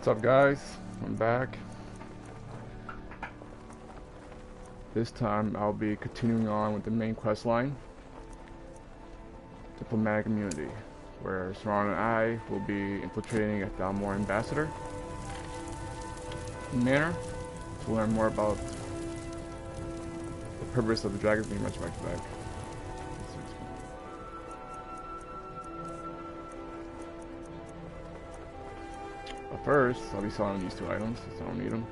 What's up, guys? I'm back. This time I'll be continuing on with the main quest line, Diplomatic Immunity, where Serana and I will be infiltrating a Thalmor ambassador manor to learn more about the purpose of the dragons being resurrected back. But first, I'll be selling these two items since I don't need them.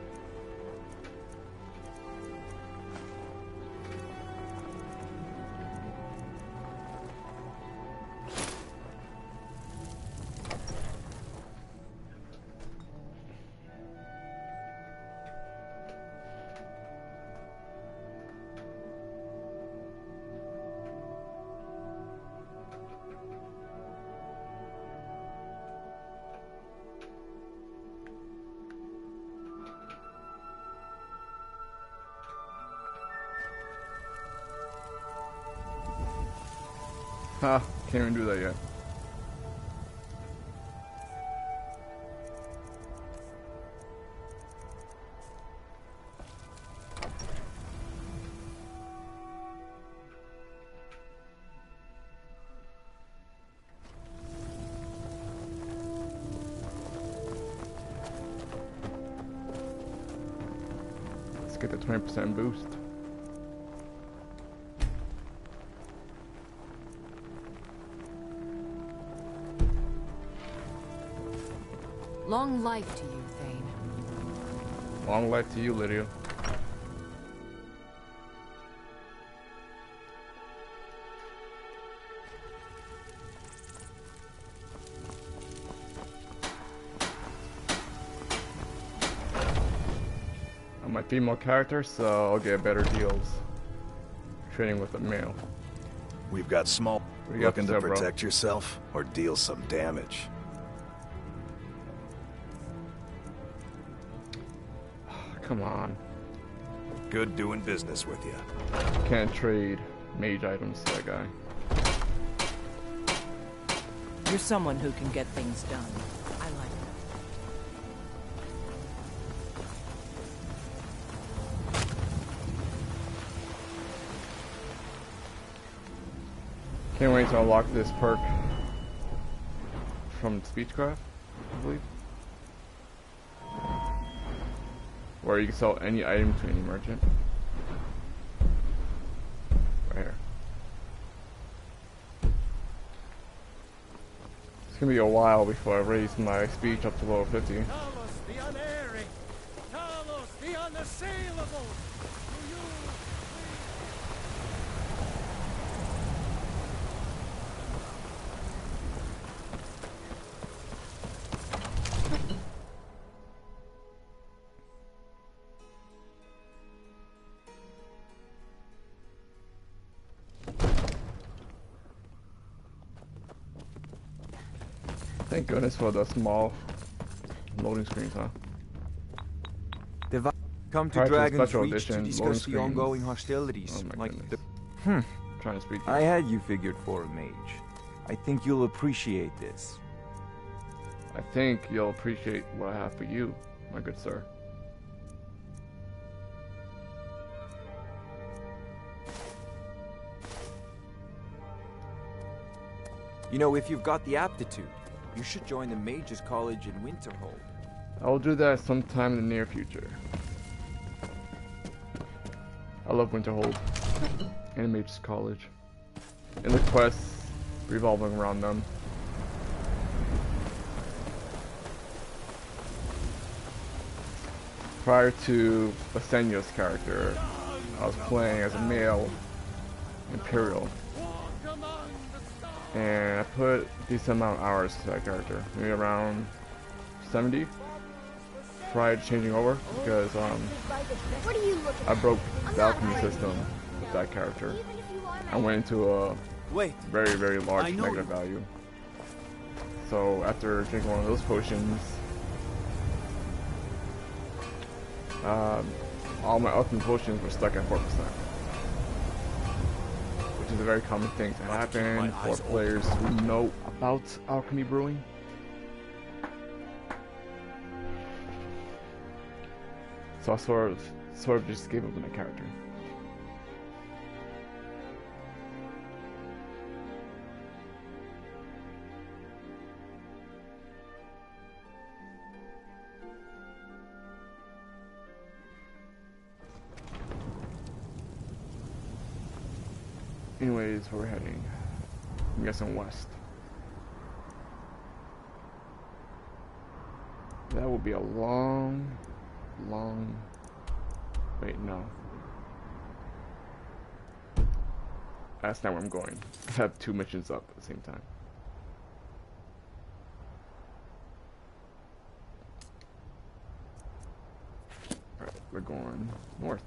Ha, can't even do that yet. Let's get the 20% boost. Long life to you, Thane. Long life to you, Lydia. I'm a female character, so I'll get better deals trading with a male. We've got small. Looking to protect yourself or deal some damage. Come on. Good doing business with you. Can't trade mage items to that guy. You're someone who can get things done. I like that. Can't wait to unlock this perk from Speechcraft, I believe. Where you can sell any item to any merchant. Right here. It's gonna be a while before I raise my speech up to level 50. Talos the unerring, Talos the unassailable. Thank goodness for the small loading screens, huh? Come to Prior to Dragon's special Reach edition, to discuss loading the screens. ongoing hostilities. Oh my like goodness. the... Trying to speak. I had you figured for a mage. I think you'll appreciate this. I think you'll appreciate what I have for you, my good sir. You know, if you've got the aptitude, you should join the Mages College in Winterhold. I'll do that sometime in the near future. I love Winterhold and Mage's College, and the quests revolving around them. Prior to Asenya's character, I was playing as a male Imperial, and I put a decent amount of hours to that character, maybe around 70 prior to changing over, because I broke the alchemy system with that character. I went into a very, very large negative value. So after drinking one of those potions, all my alchemy potions were stuck at 4%. Which is a very common thing to happen for players who know about alchemy brewing. So I sort of just gave up on the character. Anyways, where we're heading? I'm guessing west. That will be a long... Wait, no. That's not where I'm going. I have 2 missions up at the same time. Alright, we're going north.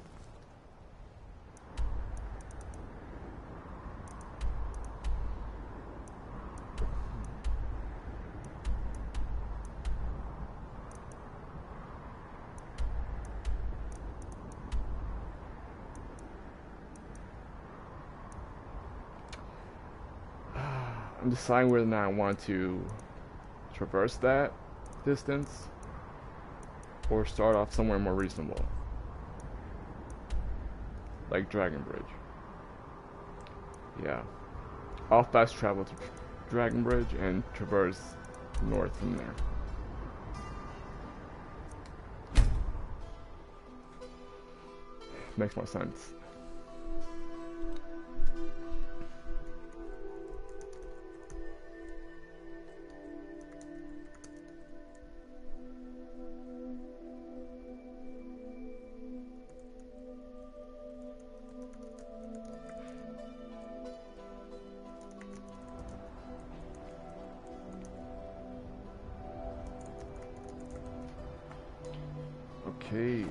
I'm deciding whether or not I want to traverse that distance or start off somewhere more reasonable, like Dragon Bridge. Yeah, I'll fast travel to Dragon Bridge and traverse north from there. Makes more sense. Okay,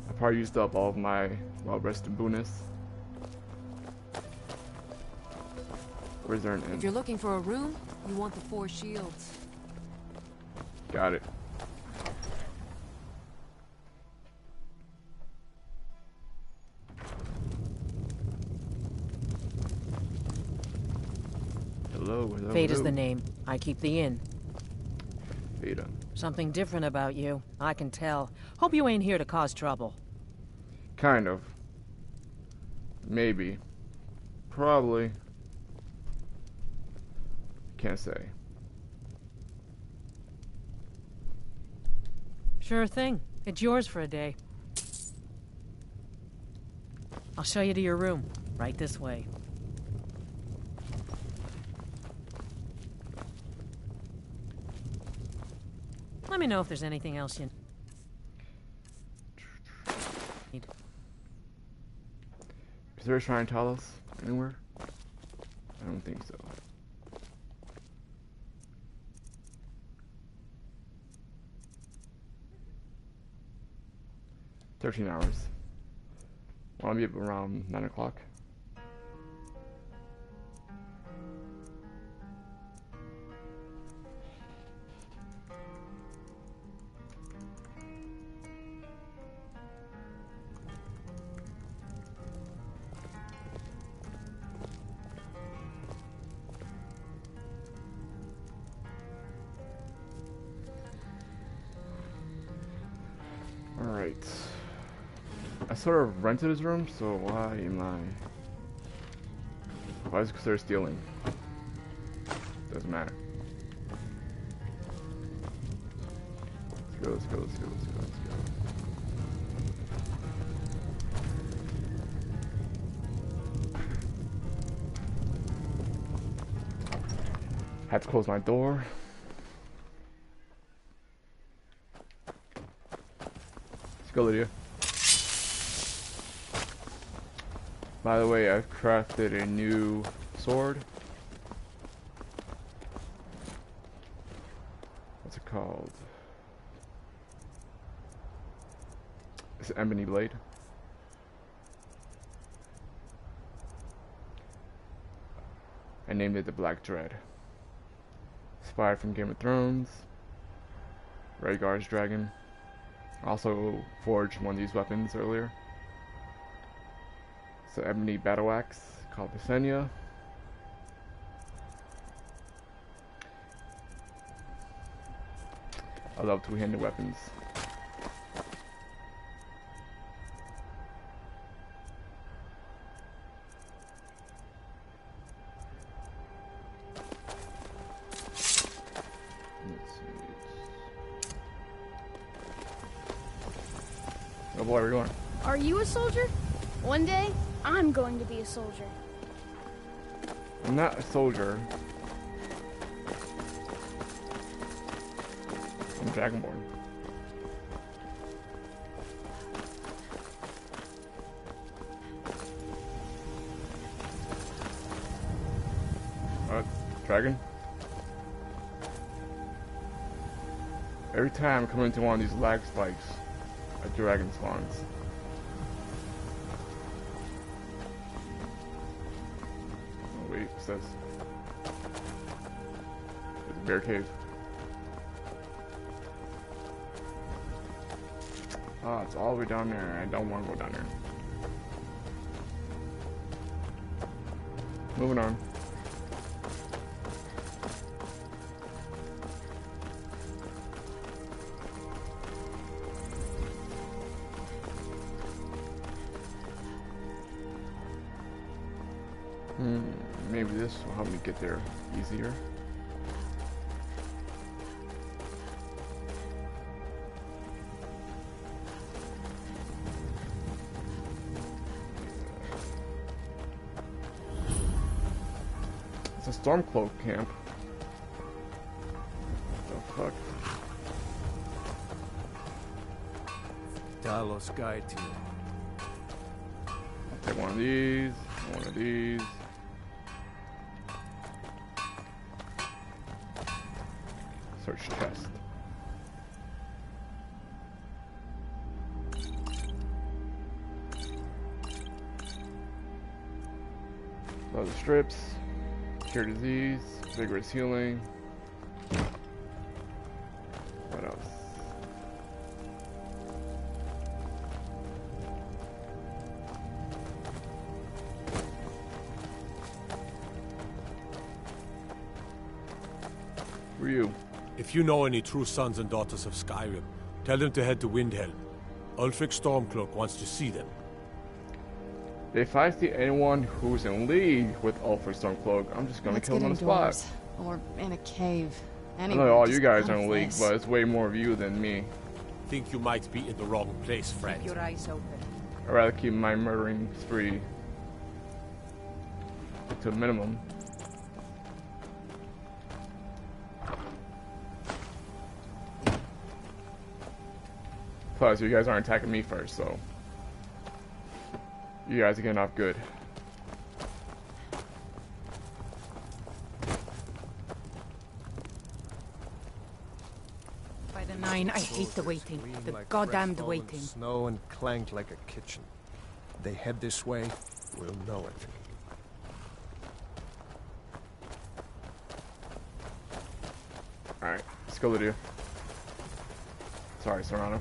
I probably used up all of my well-rested bonus. Where's there an inn? If you're looking for a room, you want the 4 shields. Got it. Hello. Fate is the name. I keep the inn. Veda. Something different about you. I can tell. Hope you ain't here to cause trouble. Kind of. Maybe. Probably. Can't say. Sure thing. It's yours for a day. I'll show you to your room. Right this way. Let me know if there's anything else you need. Is there a shrine Talos anywhere? I don't think so. $13 hours. Want to be up around 9 o'clock? Alright. I sort of rented his room, so why am I... Why is it considered stealing? Doesn't matter. Let's go. Had to close my door. Let's go, Lydia. By the way, I've crafted a new sword. What's it called? It's an ebony blade. I named it the Black Dread. Inspired from Game of Thrones. Rhaegar's dragon. Also forged one of these weapons earlier. So ebony battle axe called Visenya. I love two-handed weapons. boy, where are you going? Are you a soldier? One day, I'm going to be a soldier. I'm not a soldier. I'm Dragonborn. Dragon? Every time I come into one of these lag spikes, a dragon spawns. Oh wait, what's this? It's a bear cave. Oh, it's all the way down there. I don't want to go down there. Moving on. Maybe this will help me get there easier. It's a Stormcloak camp. What the fuck? Talos guide to you. I'll take one of these, one of these. Search chest. Other strips. Cure disease. Vigorous healing. What else? Who are you? If you know any true sons and daughters of Skyrim, tell them to head to Windhelm. Ulfric Stormcloak wants to see them. If I see anyone who's in league with Ulfric Stormcloak, I'm just gonna kill them on the spot. Or in a cave. I know all you guys are in league, but it's way more of you than me. Think you might be in the wrong place, friend. Keep your eyes open. I'd rather keep my murdering spree to a minimum. Plus, you guys aren't attacking me first, so you guys are getting off good. By the 9, I hate the waiting. The Like goddamned fresh waiting. fallen snow and clanked like a kitchen. They head this way, we'll know it. Alright, let's go, Lydia. Sorry, Serana.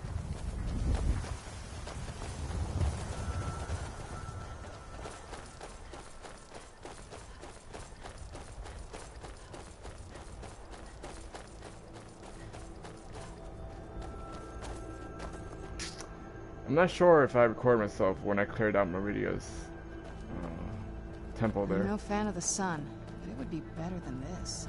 I'm not sure if I recorded myself when I cleared out Meridia's temple there. I'm no fan of the sun, but it would be better than this.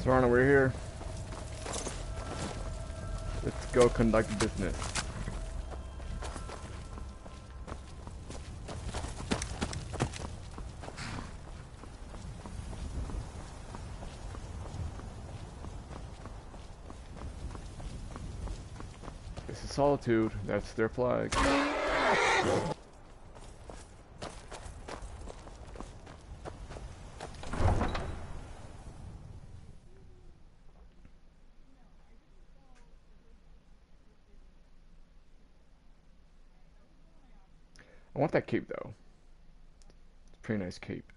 Serana, we're here. Let's go conduct business. This is Solitude. That's their flag. I want that cape though. It's a pretty nice cape.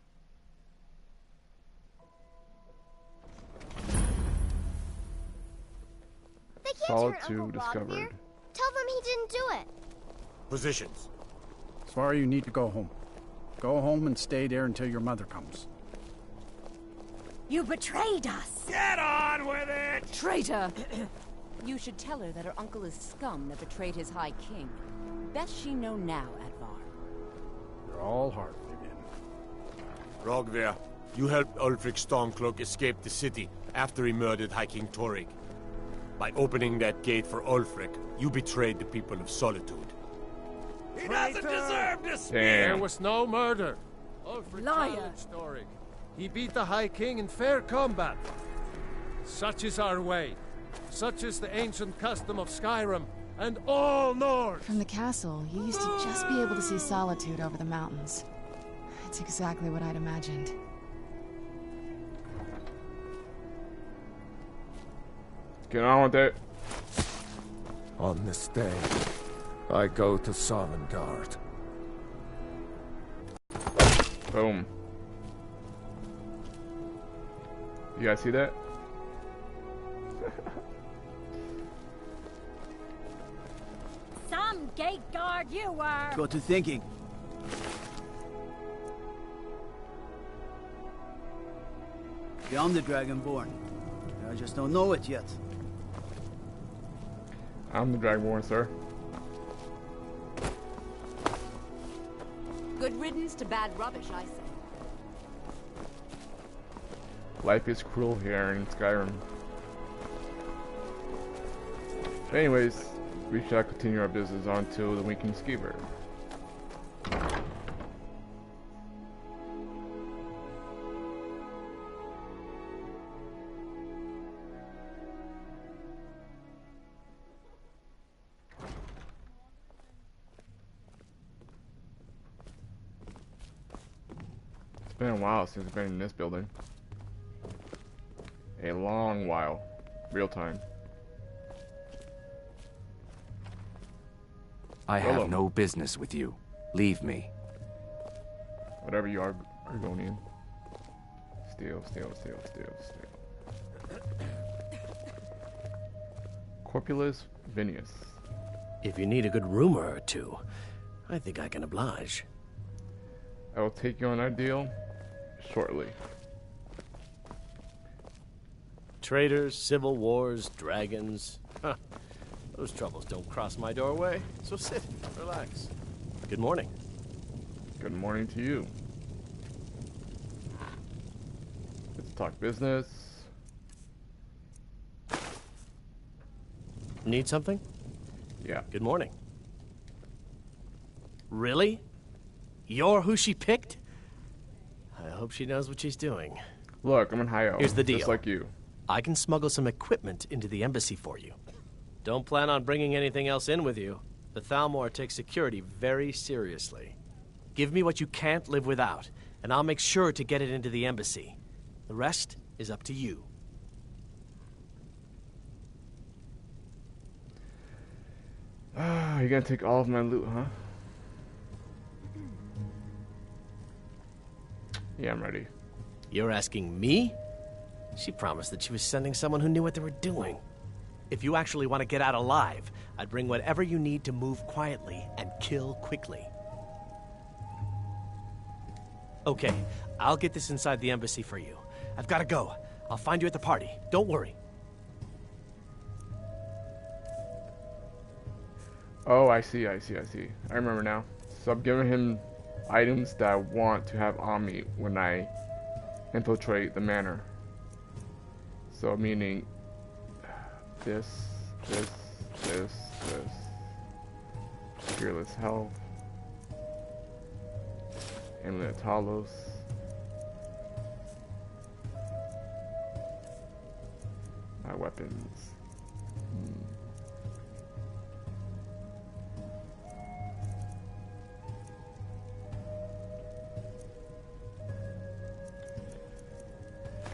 They can't Solitude discovered. Tell them he didn't do it. Positions. Sorry, you need to go home. Go home and stay there until your mother comes. You betrayed us! Get on with it! Traitor! You should tell her that her uncle is scum that betrayed his High King. Best she know now, Advar. You're all heart, Vivian. Rogver, you helped Ulfric Stormcloak escape the city after he murdered High King Torrig. By opening that gate for Ulfric, you betrayed the people of Solitude. He doesn't deserve to speak! There was no murder. Ulfric Liar. challenged Torrig. He beat the High King in fair combat. Such is our way. Such is the ancient custom of Skyrim and all Nords. From the castle, you used to just be able to see Solitude over the mountains. It's exactly what I'd imagined. Get on with it. On this day, I go to Sovngarde. Boom. You guys see that? Some gate guard you were! Got to thinking. Yeah, I'm the Dragonborn. I just don't know it yet. I'm the Dragonborn, sir. Good riddance to bad rubbish, I say. Life is cruel here in Skyrim. But anyways, we shall continue our business on to the Winking Skeever. It's been a while since I've been in this building. A long while. Real time. I have no business with you. Leave me. Whatever you are going in. Steal. Corpulus Vinius. If you need a good rumor or two, I think I can oblige. I will take you on that deal shortly. Traitors, civil wars, dragons. Huh. Those troubles don't cross my doorway, so sit, relax. Good morning. Good morning to you. Let's talk business. Need something? Yeah. Good morning. Really? You're who she picked? I hope she knows what she's doing. Look, I'm in high Here's the deal. Just like you. I can smuggle some equipment into the embassy for you. Don't plan on bringing anything else in with you. The Thalmor takes security very seriously. Give me what you can't live without, and I'll make sure to get it into the embassy. The rest is up to you. You're gonna take all of my loot, huh? Yeah, I'm ready. You're asking me? She promised that she was sending someone who knew what they were doing. If you actually want to get out alive, I'd bring whatever you need to move quietly and kill quickly. Okay, I'll get this inside the embassy for you. I've got to go. I'll find you at the party. Don't worry. Oh, I see. I remember now. So I'm giving him items that I want to have on me when I infiltrate the manor. So meaning this. Fearless Health. Amulet of Talos. My weapons.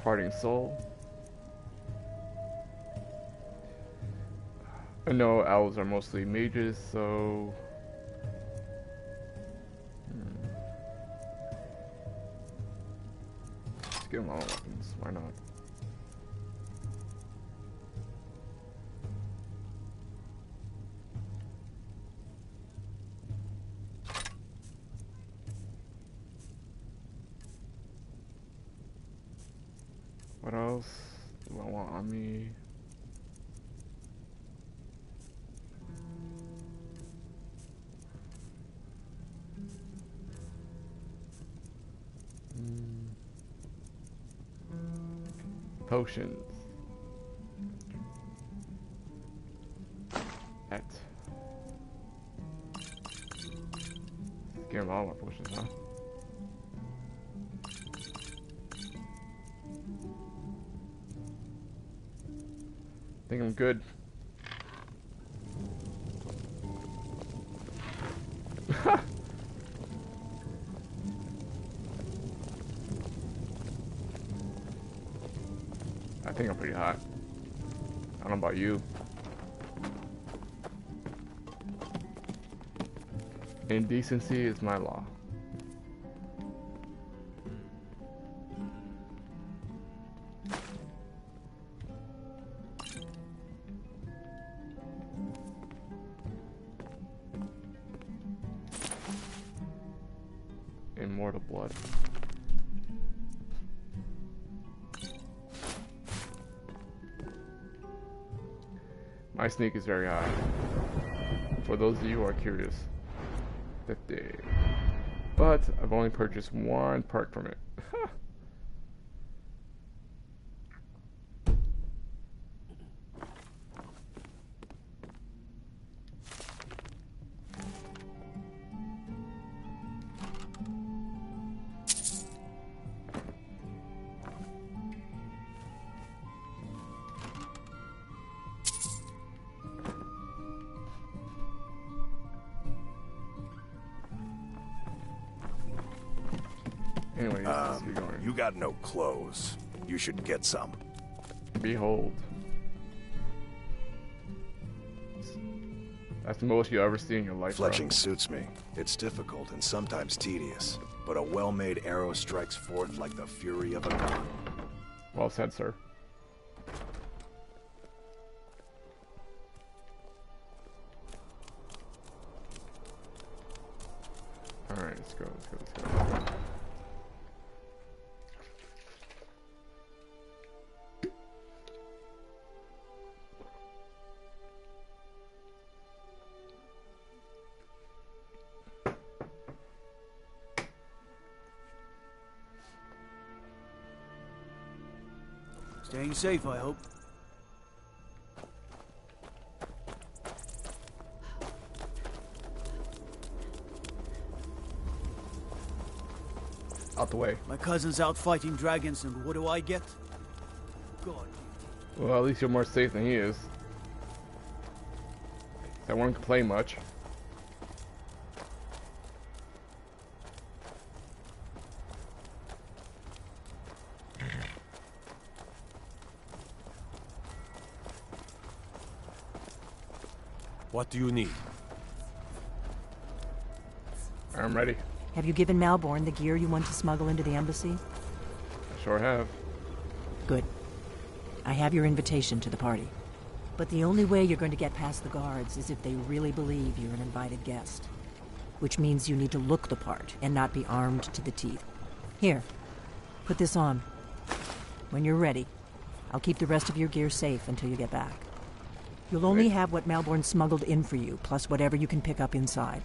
Departing soul. I know elves are mostly mages, so let's give them all weapons. Why not? What else do I want on me? Potions. Let's give them all my potions, huh? I think I'm good. I think I'm pretty hot. I don't know about you. Indecency is my law. Immortal blood. My sneak is very high. For those of you who are curious. 50. But I've only purchased one perk from it. Anyways, let's get going. You got no clothes. You should get some. Behold. That's the most you'll ever see in your life. Fletching suits me. It's difficult and sometimes tedious, but a well-made arrow strikes forth like the fury of a gun. Well said, sir. Alright, let's go, let's go, let's go. Staying safe, I hope. Out the way. My cousin's out fighting dragons, and what do I get? God. Well, at least you're more safe than he is. That one can play much. What do you need? I'm ready. Have you given Malborn the gear you want to smuggle into the embassy? I sure have. Good. I have your invitation to the party. But the only way you're going to get past the guards is if they really believe you're an invited guest. Which means you need to look the part and not be armed to the teeth. Here, put this on. When you're ready, I'll keep the rest of your gear safe until you get back. You'll only have what Malborn smuggled in for you, plus whatever you can pick up inside.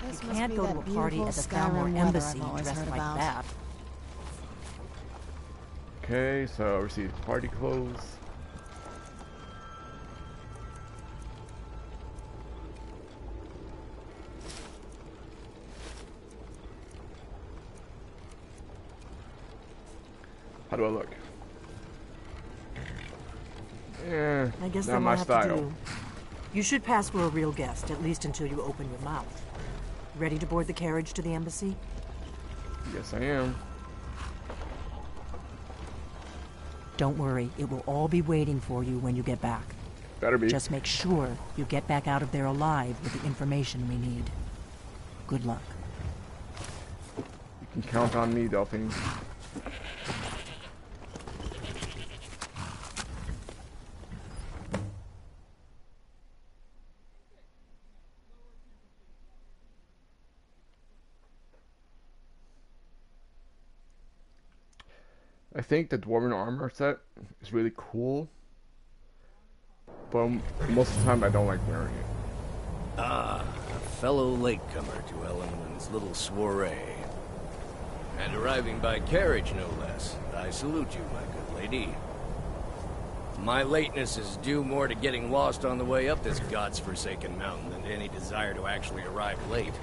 This You can't go to a party at the Thalmor embassy dressed like that. Okay, so receive party clothes. How do I look? Yeah, I guess not my style. You should pass for a real guest, at least until you open your mouth. Ready to board the carriage to the embassy? Yes, I am. Don't worry, it will all be waiting for you when you get back. Better be. Just make sure you get back out of there alive with the information we need. Good luck. You can count on me, Delphine. I think the Dwarven armor set is really cool, but most of the time I don't like wearing it. Ah, a fellow latecomer to Ellenwood's little soiree. And arriving by carriage, no less. I salute you, my good lady. My lateness is due more to getting lost on the way up this god's-forsaken mountain than to any desire to actually arrive late.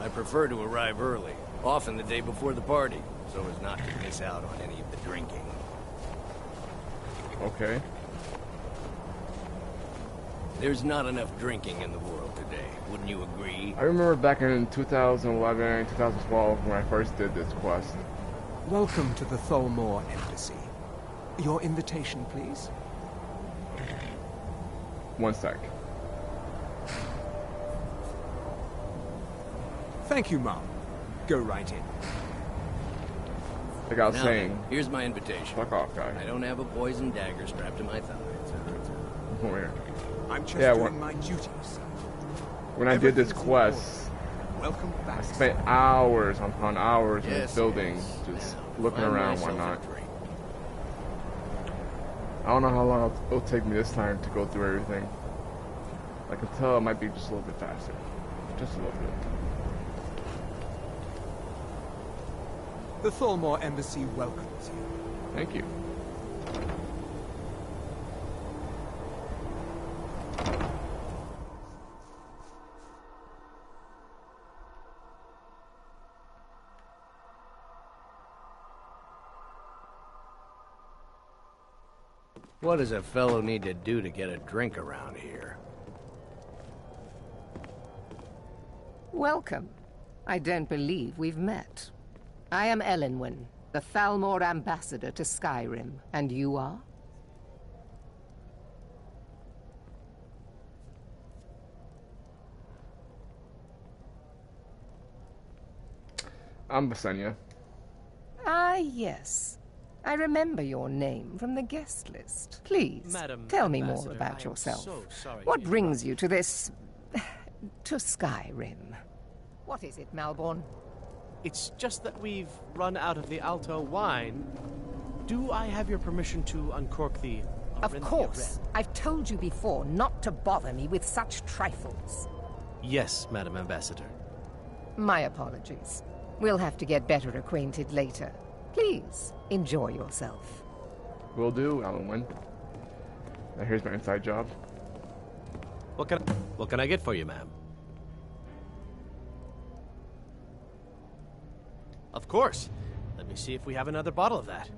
I prefer to arrive early, often the day before the party, so as not to miss out on any of the drinking. Okay. There's not enough drinking in the world today, wouldn't you agree? I remember back in 2011, 2012 when I first did this quest. Welcome to the Thalmor Embassy. Your invitation, please? One sec. Thank you, Mom. Go right in. Like I was Now saying. then, here's my invitation. Fuck off, guy. I don't have a poison dagger strapped to my thigh. Over here. I'm just Yeah, doing my duties. When I did this quest, Welcome back. I spent hours upon hours in Yes, this building, yes. just Now, looking find around, myself a whatnot. drink. I don't know how long it'll take me this time to go through everything. I can tell it might be just a little bit faster. Just a little bit. The Thalmor Embassy welcomes you. Thank you. What does a fellow need to do to get a drink around here? Welcome. I don't believe we've met. I am Elenwen, the Thalmor ambassador to Skyrim, and you are? I'm Basenia. Ah, yes. I remember your name from the guest list. Please, Madam tell me Ambassador, more about I am yourself. so sorry What to brings you to this... to Skyrim? What is it, Malborn? It's just that we've run out of the Alto wine. Do I have your permission to uncork the... Of course. I've told you before not to bother me with such trifles. Yes, Madam Ambassador. My apologies. We'll have to get better acquainted later. Please, enjoy yourself. Will do, Elenwen. Now here's my inside job. What can I get for you, ma'am? Of course. Let me see if we have another bottle of that.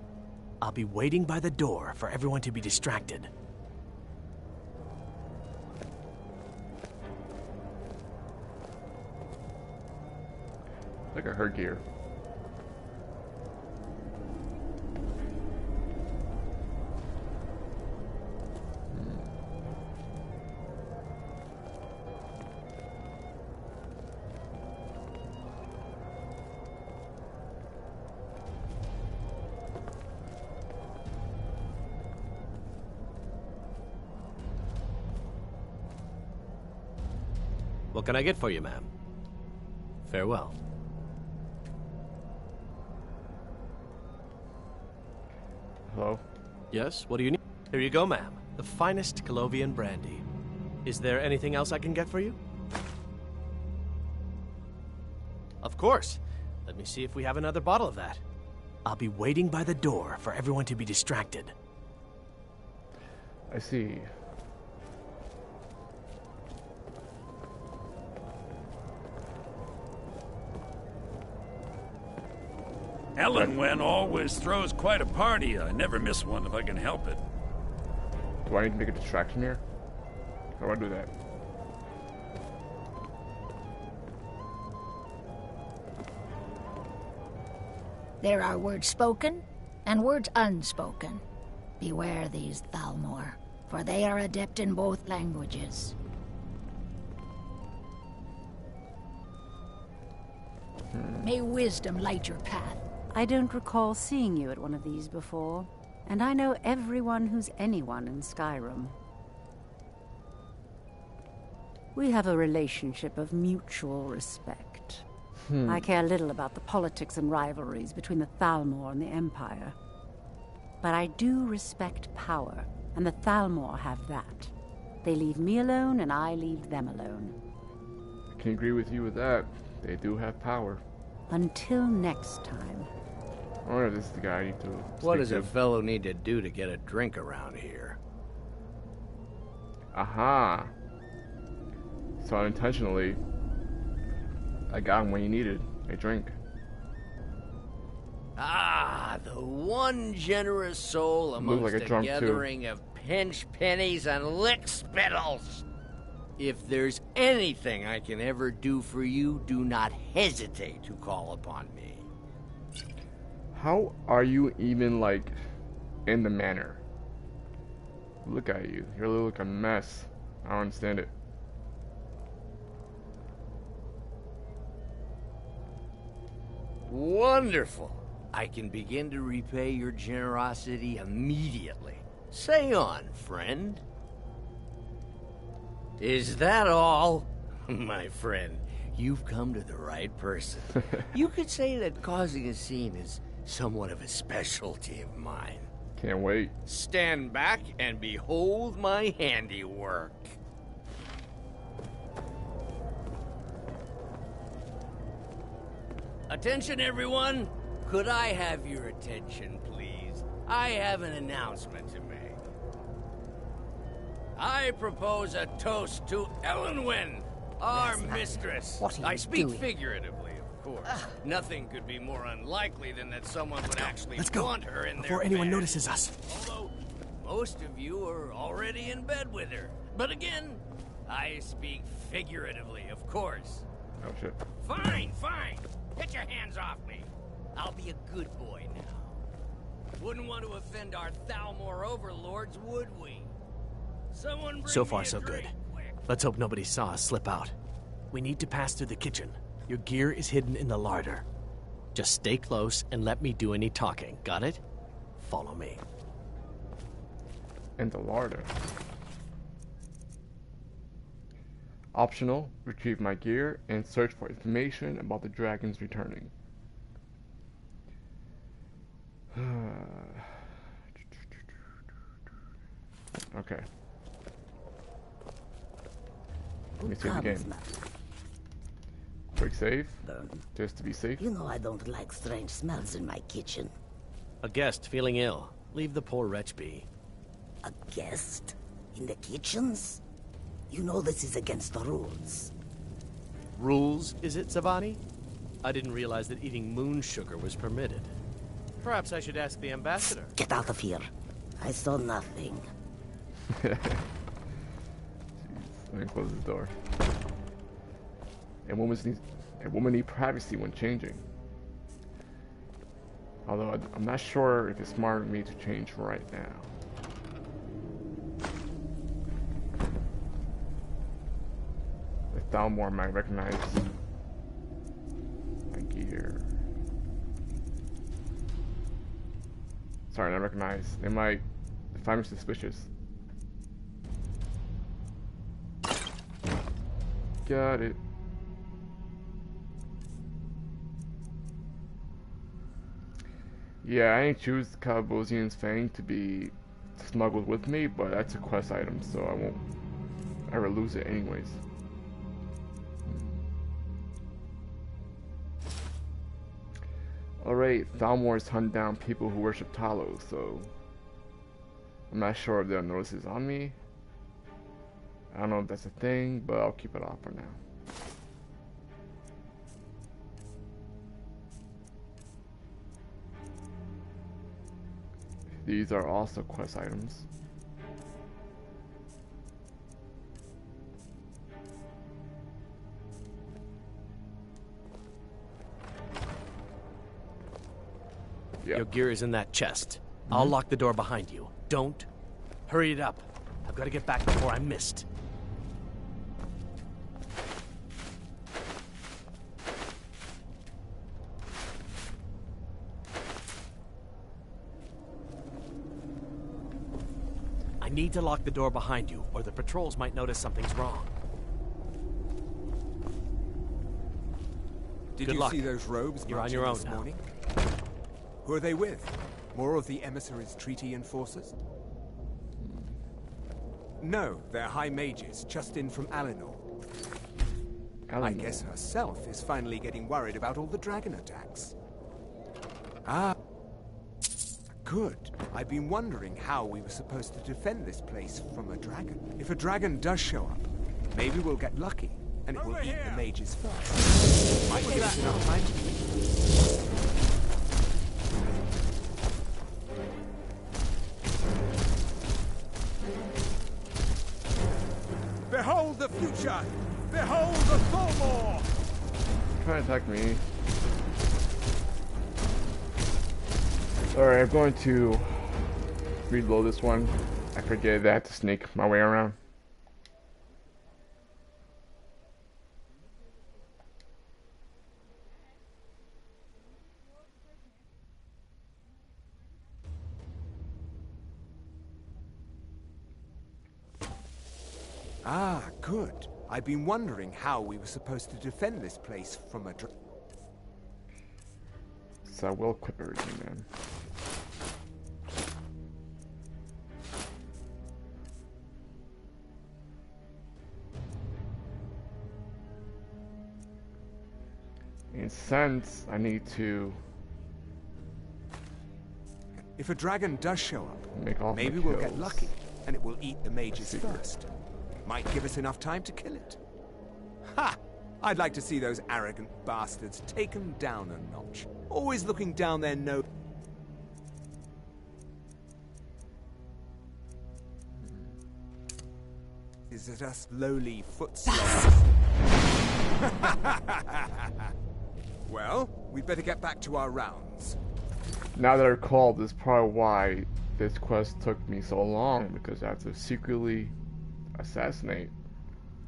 I'll be waiting by the door for everyone to be distracted. Like her gear. What can I get for you, ma'am? Farewell. Hello? Yes, what do you need? Here you go, ma'am. The finest Colovian brandy. Is there anything else I can get for you? Of course. Let me see if we have another bottle of that. I'll be waiting by the door for everyone to be distracted. I see. Elenwen always throws quite a party. I never miss one if I can help it. Do I need to make a distraction here? How do I do that? There are words spoken and words unspoken. Beware these Thalmor, for they are adept in both languages. May wisdom light your path. I don't recall seeing you at one of these before, and I know everyone who's anyone in Skyrim. We have a relationship of mutual respect. I care little about the politics and rivalries between the Thalmor and the Empire. But I do respect power, and the Thalmor have that. They leave me alone, and I leave them alone. I can agree with you with that. They do have power. Until next time. I wonder if this is the guy I need to What does speak a fellow need to do to get a drink around here? Aha! So unintentionally, I got him when he needed a drink. Ah, the one generous soul amongst like a a drunk, gathering of pinch pennies and lick spittles. If there's anything I can ever do for you, do not hesitate to call upon me. How are you even, like, in the manor? Look at you. You're like a mess. I don't understand it. Wonderful. I can begin to repay your generosity immediately. Say on, friend. Is that all? My friend, you've come to the right person. You could say that causing a scene is somewhat of a specialty of mine. Can't wait. Stand back and behold my handiwork. Attention, everyone. Could I have your attention, please? I have an announcement to make. I propose a toast to Elenwen, our mistress. What are you I speak doing? figuratively, of course. Nothing could be more unlikely than that someone would actually Let's go, want her in before their anyone bed. notices us. Although most of you are already in bed with her. But again, I speak figuratively, of course. Oh shit. Fine, fine. Get your hands off me. I'll be a good boy now. Wouldn't want to offend our Thalmor overlords, would we? Someone bring So me far, a so good. drink, quick. Let's hope nobody saw us slip out. We need to pass through the kitchen. Your gear is hidden in the larder. Just stay close and let me do any talking. Got it? Follow me. In the larder. Optional, retrieve my gear and search for information about the dragons returning. Okay. Let me save the game. Quick save, just to be safe. You know I don't like strange smells in my kitchen. A guest feeling ill. Leave the poor wretch be. A guest? In the kitchens? You know this is against the rules. Rules, is it, Savani? I didn't realize that eating moon sugar was permitted. Perhaps I should ask the ambassador. Get out of here. I saw nothing. Jeez, let me close this door. A woman needs privacy when changing. Although I'm not sure if it's smart of me to change right now. The Thalmor might recognize my gear. Sorry, not recognize. They might find me suspicious. Got it. Yeah, I ain't choose Calabosian's Fang to be smuggled with me, but that's a quest item, so I won't ever lose it anyways. Alright, Thalmor's hunt down people who worship Talos, so I'm not sure if they'll notice it's on me. I don't know if that's a thing, but I'll keep it off for now. These are also quest items. Your gear is in that chest. I'll lock the door behind you. Don't hurry it up. I've got to get back before I'm missed. I need to lock the door behind you, or the patrols might notice something's wrong. Did Good you luck. see those robes You're on marching your own this now. morning? Who are they with? More of the emissaries' treaty enforcers? No, they're high mages, just in from Alinor. I guess herself is finally getting worried about all the dragon attacks. Ah, good. I've been wondering how we were supposed to defend this place from a dragon. If a dragon does show up, maybe we'll get lucky, and it will eat the mages first. Might give us enough time to... Behold the future! Behold the Thalmor! Try to attack me. Alright, I'm going to reload this one. I forget that I have to sneak my way around. Ah, good. I've been wondering how we were supposed to defend this place from a So I will equip everything then. In sense, I need to... If a dragon does show up, make all maybe my we'll get kills. lucky, and it will eat the mages Secret. first. Might give us enough time to kill it. Ha! I'd like to see those arrogant bastards taken down a notch. Always looking down their nose. Is it us lowly foot sloths? Well, we'd better get back to our rounds. Now that I recall, this is probably why this quest took me so long, because I have to secretly assassinate,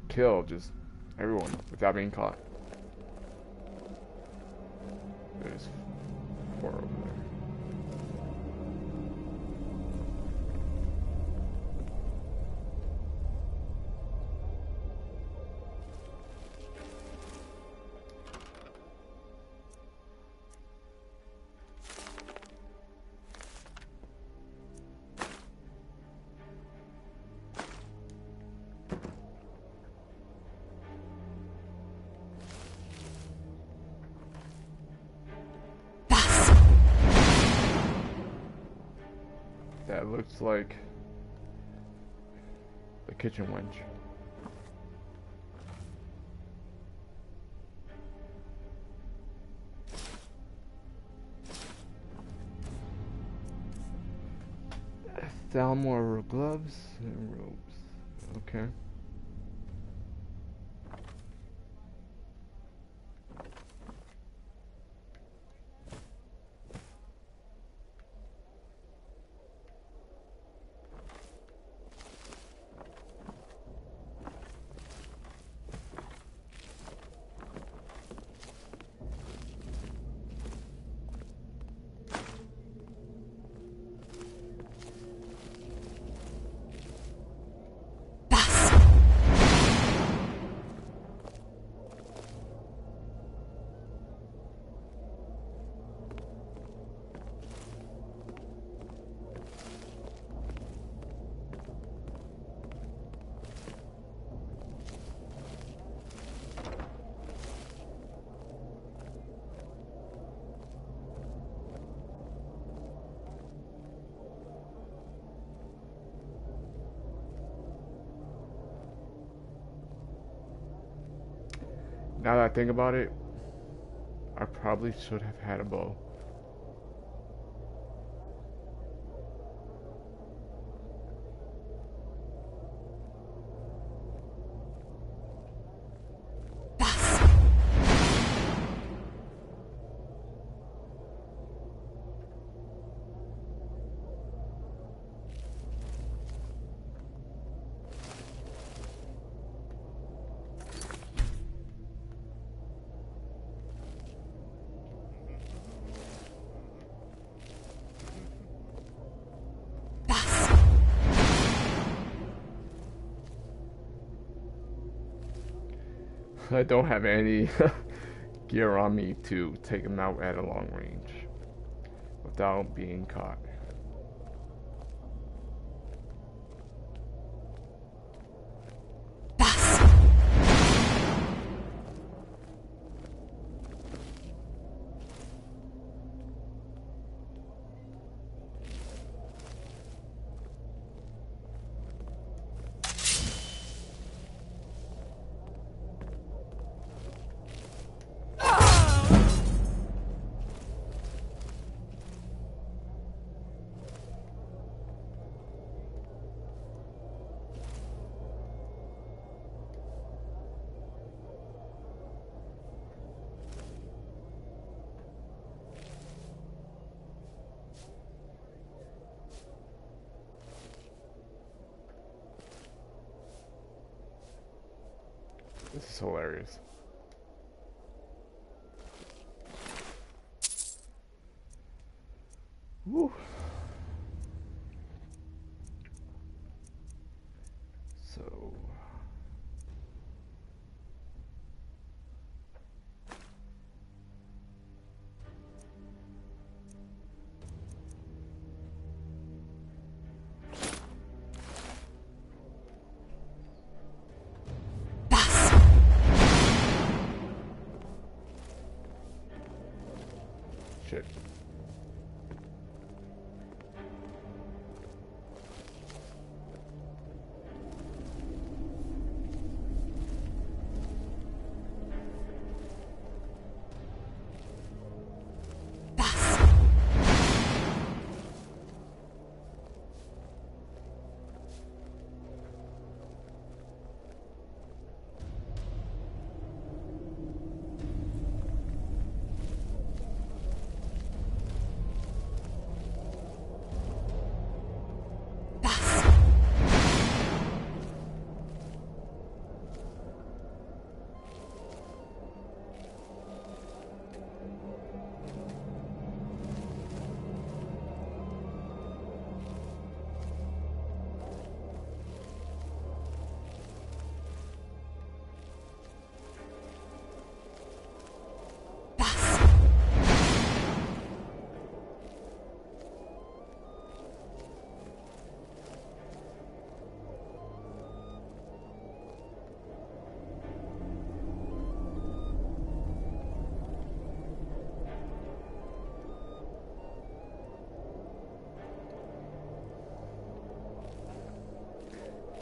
kill just everyone without being caught. There's 4 over there. That looks like the kitchen wench. Thalmor gloves and robes. Okay. Now that I think about it, I probably should have had a bow. I don't have any gear on me to take him out at a long range without being caught. This is hilarious. Woo. So shit.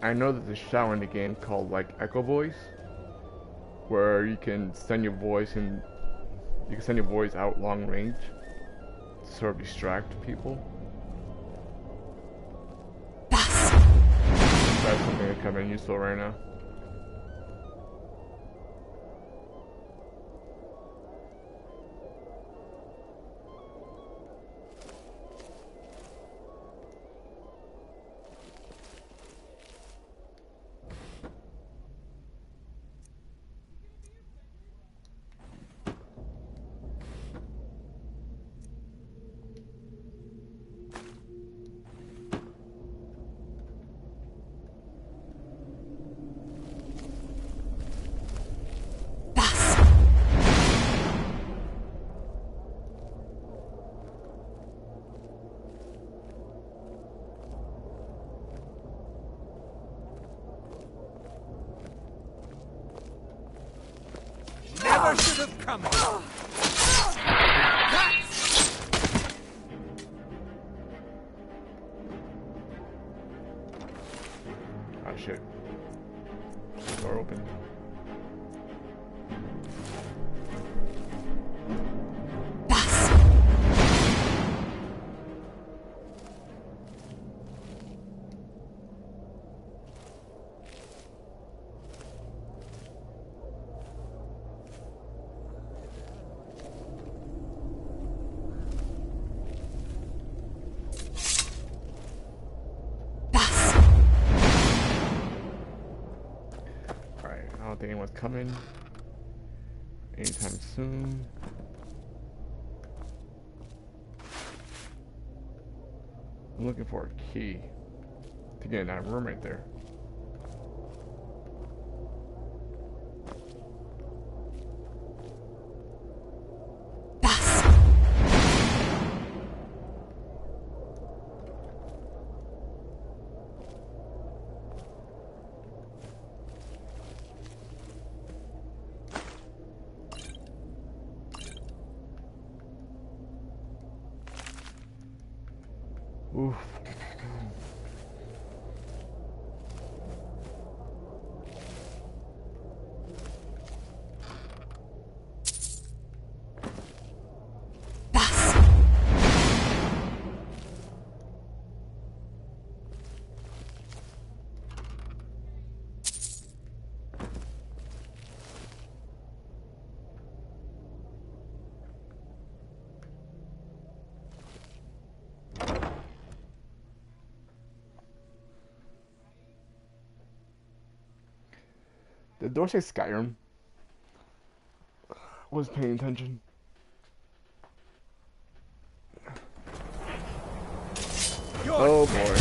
I know there's a shower in the game called like Echo Voice, where you can send your voice out long range to sort of distract people. That's something that's coming useful right now. Never should have come. Ah, shit. Door open. I don't think anyone's coming anytime soon. I'm looking for a key to get in that room right there. Did door say Skyrim? Was paying attention. Oh boy.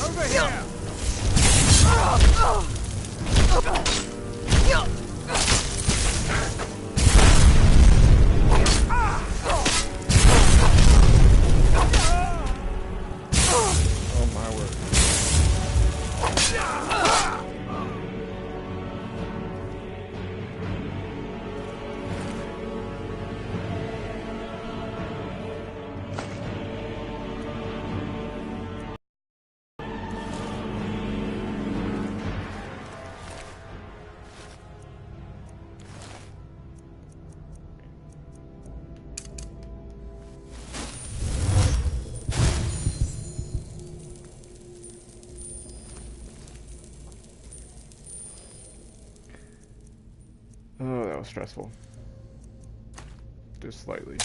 Over here! Oh my word. Oh, that was stressful. Just slightly.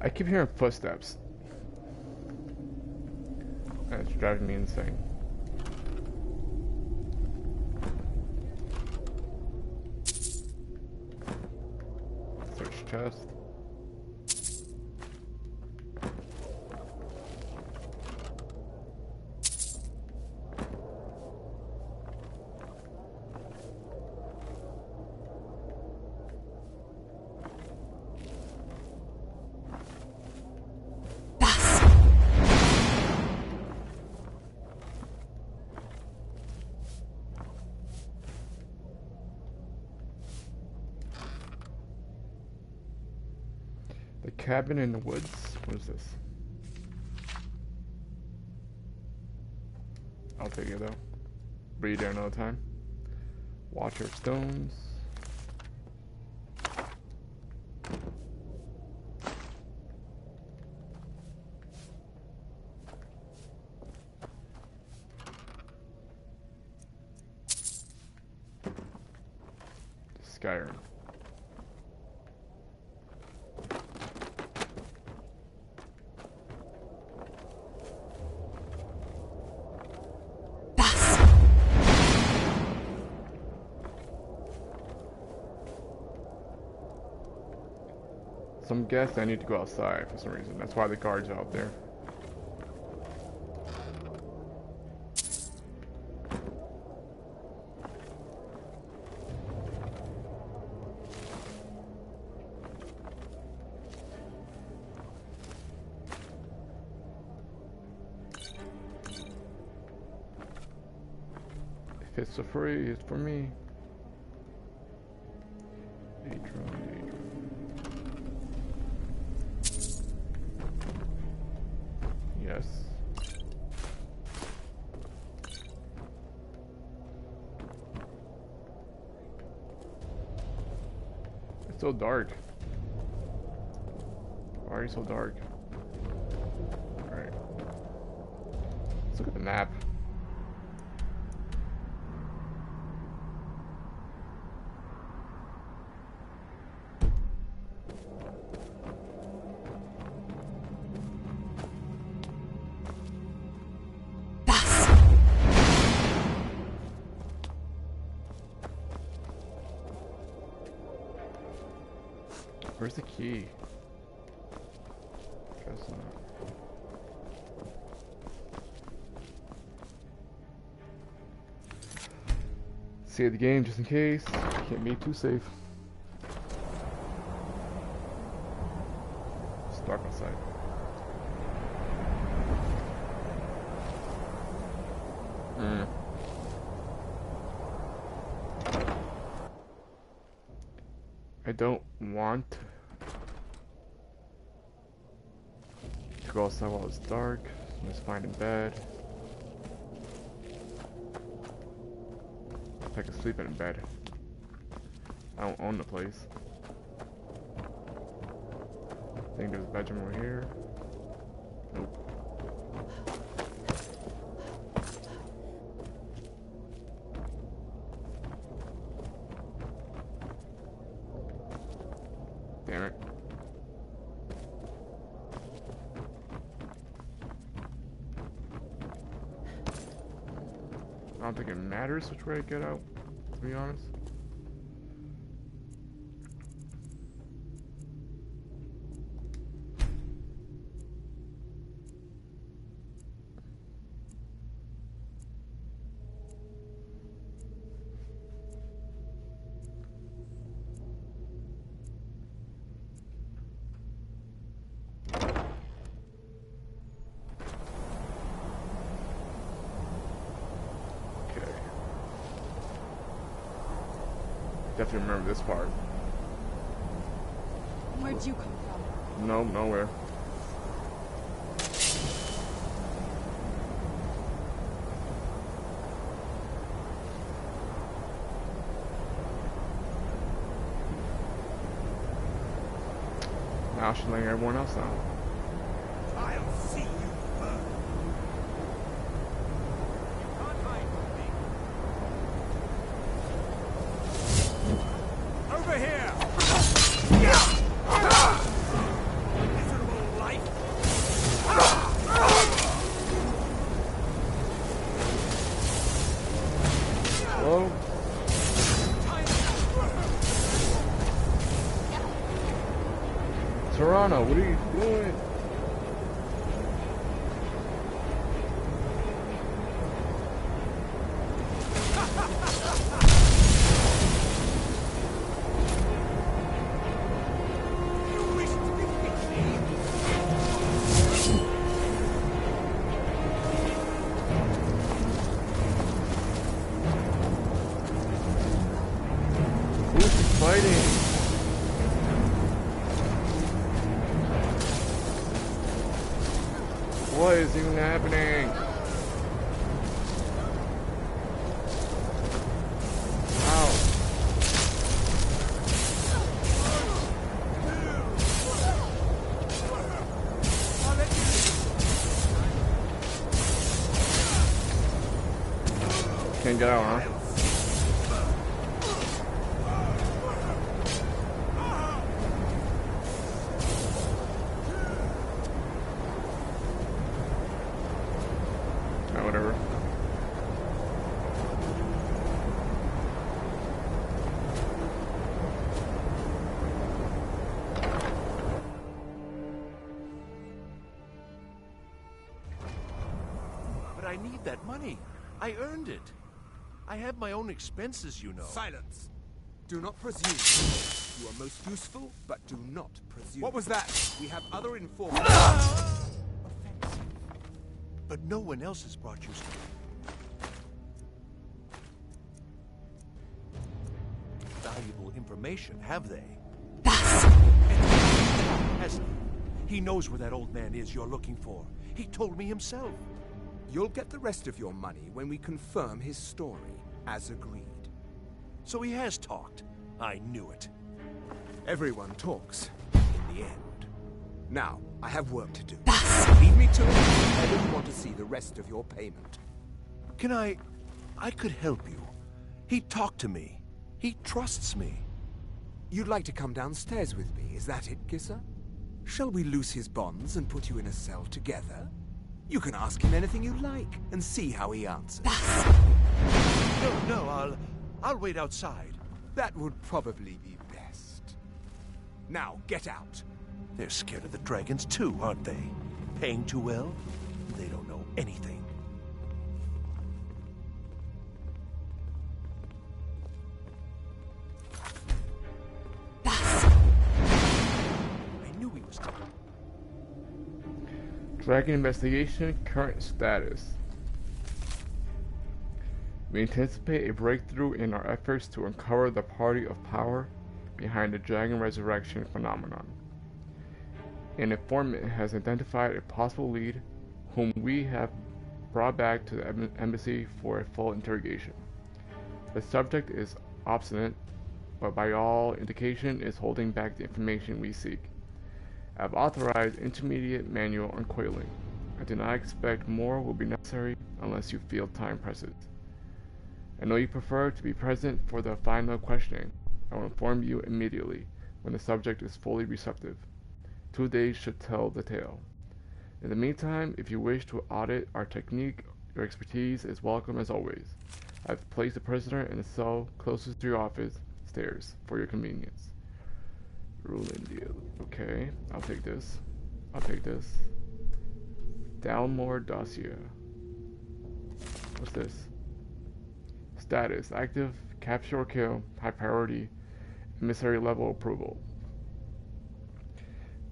I keep hearing footsteps. And it's driving me insane. Search chest. The cabin in the woods? What is this? I'll take it though. Be there another time. Watcher of stones. Skyrim. Some guess I need to go outside for some reason. That's why the guard's out there. If it's for free, it's for me. Yes. It's so dark. Why are you so dark? Alright. Let's look at the map. Where's the key? Guess not. Save the game just in case. Can't be too safe. It's dark outside. I don't want to go outside while it's dark. I'm just fine in bed. I can sleep in bed. I don't own the place. I think there's a bedroom over here. Nope. Damn it. I don't think it matters which way I get out, to be honest. Definitely remember this part. Where'd you come from? No, nowhere. Now I should let everyone else know. I'll see you burn. You can't hide from me. Over here! Miserable life! Whoa. Serana, what are you doing? What is even happening? Ow. Can't get out, huh? Whatever. But I need that money. I earned it. I have my own expenses, you know. Silence! Do not presume. You are most useful, but do not presume. What was that? We have other informants. But no one else has brought you stuff. Valuable information, have they? Hasn't he? He knows where that old man is you're looking for. He told me himself. You'll get the rest of your money when we confirm his story, as agreed. So he has talked. I knew it. Everyone talks, in the end. Now, I have work to do. Leave me to it whenever you want to see the rest of your payment. Can I could help you. He talked to me. He trusts me. You'd like to come downstairs with me, is that it, Kisser? Shall we loose his bonds and put you in a cell together? You can ask him anything you like and see how he answers. No, I'll wait outside. That would probably be best. Now, get out. They're scared of the dragons too, aren't they? Paying too well? They don't know anything. I knew he was coming. Dragon investigation, current status. We anticipate a breakthrough in our efforts to uncover the party of power behind the dragon resurrection phenomenon. An informant has identified a possible lead whom we have brought back to the embassy for a full interrogation. The subject is obstinate, but by all indication is holding back the information we seek. I have authorized intermediate manual uncoiling. I do not expect more will be necessary unless you feel time presses. I know you prefer to be present for the final questioning. I will inform you immediately when the subject is fully receptive. 2 days should tell the tale. In the meantime, if you wish to audit our technique, your expertise is welcome as always. I have placed the prisoner in the cell closest to your office stairs for your convenience. Rule in deal. Okay, I'll take this. I'll take this. Thalmor dossier. What's this? Status: active, capture or kill, high priority, emissary level approval.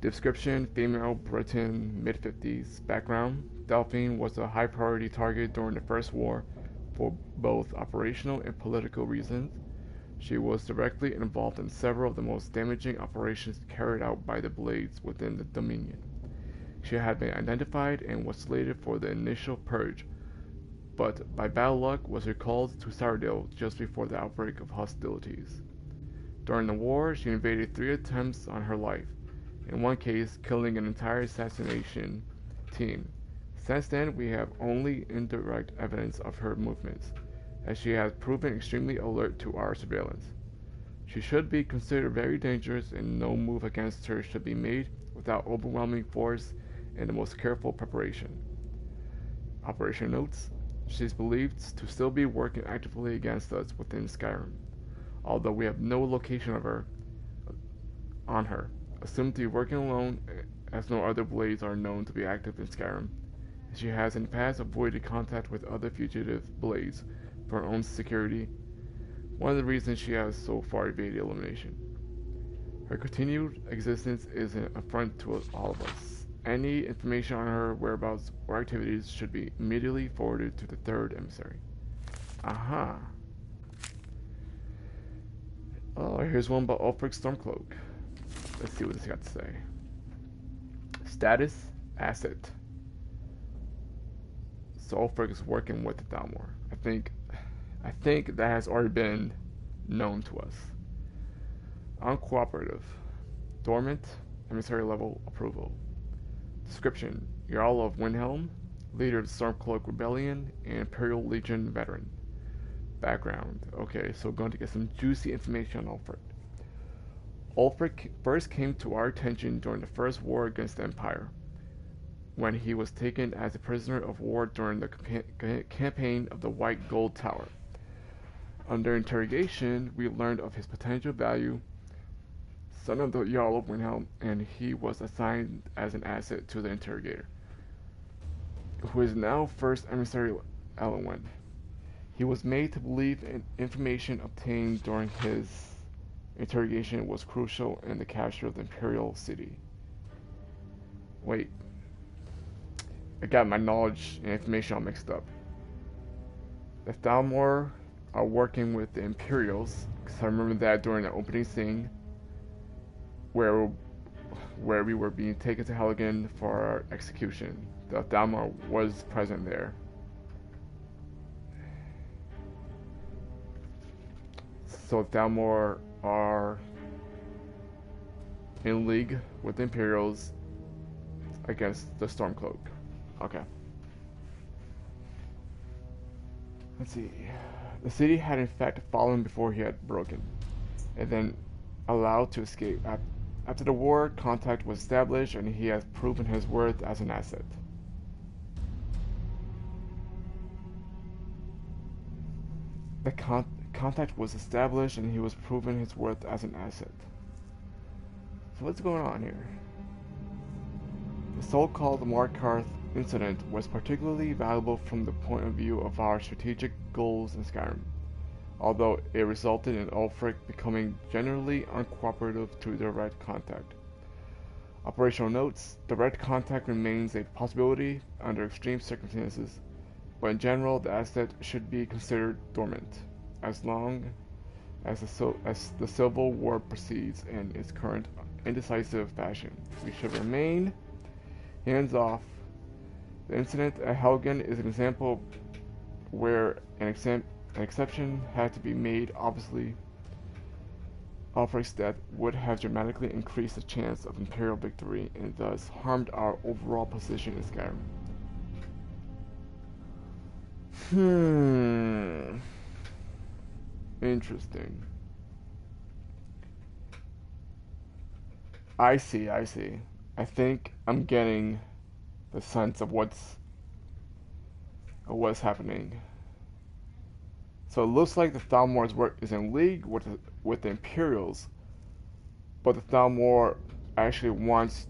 Description: female, Britain, mid-50s. Background: Delphine was a high priority target during the First War for both operational and political reasons. She was directly involved in several of the most damaging operations carried out by the Blades within the Dominion. She had been identified and was slated for the initial purge, but by bad luck was recalled to Cyrodiil just before the outbreak of hostilities. During the war, she invaded 3 attempts on her life, in one case killing an entire assassination team. Since then, we have only indirect evidence of her movements, as she has proven extremely alert to our surveillance. She should be considered very dangerous, and no move against her should be made without overwhelming force and the most careful preparation. Operation notes: she is believed to still be working actively against us within Skyrim, although we have no location of her on her. Assumed to be working alone, as no other Blades are known to be active in Skyrim. She has in the past avoided contact with other fugitive Blades for her own security, one of the reasons she has so far evaded elimination. Her continued existence is an affront to all of us. Any information on her whereabouts or activities should be immediately forwarded to the third emissary. Aha. Oh, here's one about Ulfric's Stormcloak. Let's see what this got to say. Status: asset. So Ulfric is working with the Thalmor. I think that has already been known to us. Uncooperative. Dormant. Emissary level approval. Description: Jarl of Windhelm, leader of the Stormcloak Rebellion, and Imperial Legion veteran. Background. Okay, so we're going to get some juicy information on Ulfric. Ulfric first came to our attention during the First War against the Empire, when he was taken as a prisoner of war during the campaign of the White Gold Tower. Under interrogation, we learned of his potential value, son of the Jarl of Windhelm, and he was assigned as an asset to the interrogator, who is now First Emissary Elenwen. He was made to believe information obtained during his interrogation was crucial in the capture of the Imperial City. Wait. I got my knowledge and information all mixed up. The Thalmor are working with the Imperials, because I remember that during the opening scene, where we were being taken to Helgen for our execution. The Thalmor was present there. So Thalmor are in league with the Imperials against the Stormcloak. Okay. Let's see. The city had in fact fallen before he had broken, and then allowed to escape. After the war, contact was established, and he has proven his worth as an asset. The contact was established, and he was proven his worth as an asset. So what's going on here? The so-called Markarth incident was particularly valuable from the point of view of our strategic goals in Skyrim, although it resulted in Ulfric becoming generally uncooperative to direct contact. Operational notes: direct contact remains a possibility under extreme circumstances, but in general the asset should be considered dormant, as long as the civil war proceeds in its current indecisive fashion. We should remain hands off. The incident at Helgen is an example where an exception had to be made. Obviously, Ulfric's death would have dramatically increased the chance of Imperial victory and thus harmed our overall position in Skyrim. Interesting. I see. I think I'm getting the sense of what's happening. So it looks like the Thalmor's work is in league with the Imperials, but the Thalmor actually wants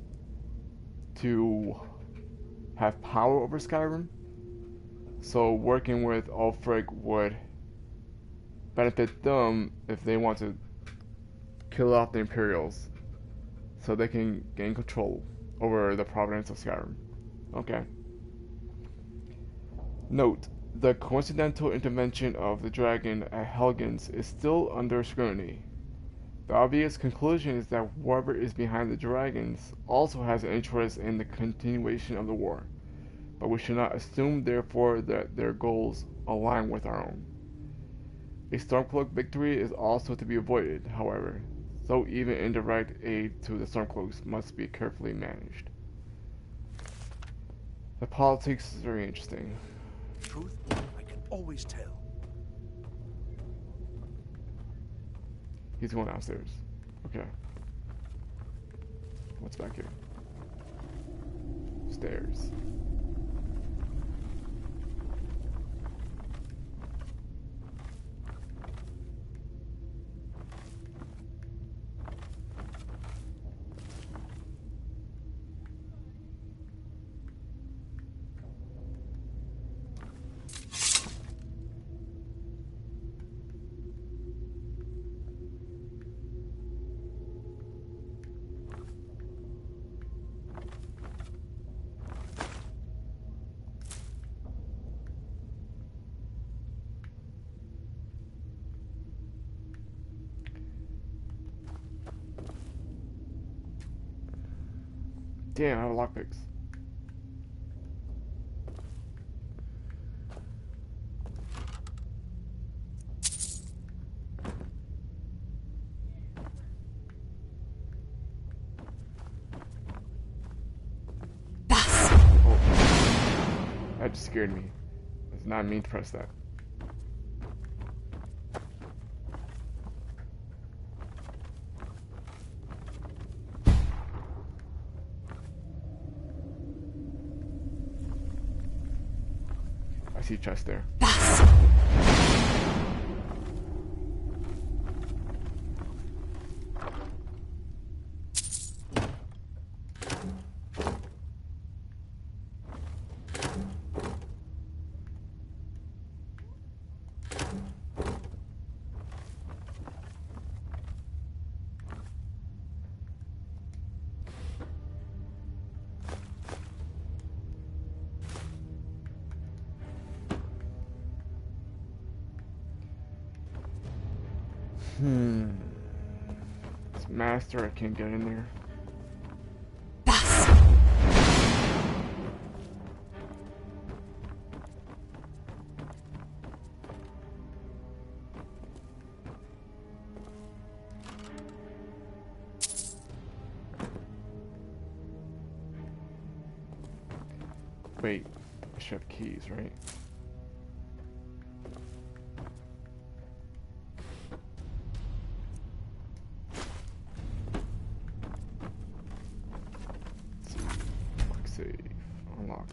to have power over Skyrim. So working with Ulfric would benefit them if they want to kill off the Imperials, so they can gain control over the province of Skyrim. Okay. Note: the coincidental intervention of the dragon at Helgen's is still under scrutiny. The obvious conclusion is that whoever is behind the dragons also has an interest in the continuation of the war, but we should not assume therefore that their goals align with our own. A Stormcloak victory is also to be avoided, however, so even indirect aid to the Stormcloaks must be carefully managed. The politics is very interesting. Truth, I can always tell. He's going downstairs. Okay. What's back here? Stairs. Damn, I have lockpicks. Oh. That just scared me. I did not mean to press that. I see chest there. This master, I can't get in there. Wait, I should have keys, right? Unlock.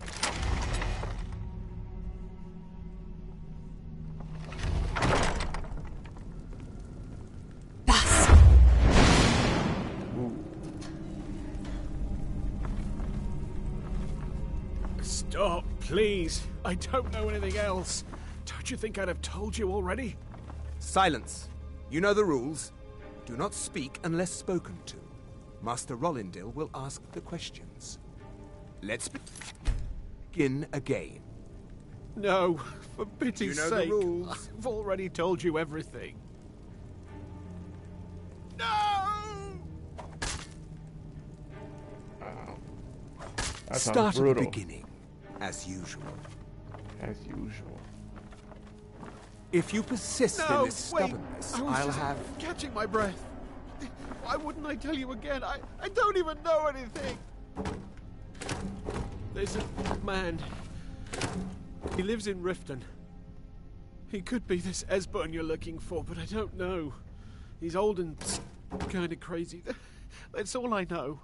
Ooh. Stop, please. I don't know anything else. Don't you think I'd have told you already? Silence. You know the rules. Do not speak unless spoken to. Master Rollindil will ask the questions. Let's begin again. No, for pity's You know sake. the rules. I've already told you everything. That sounds Start at brutal. the beginning, as usual. As usual. If you persist No, in this wait. stubbornness, I was I'll just have... catching my breath. Why wouldn't I tell you again? I don't even know anything. There's a man. He lives in Riften. He could be this Esbern you're looking for, but I don't know. He's old and kind of crazy. That's all I know.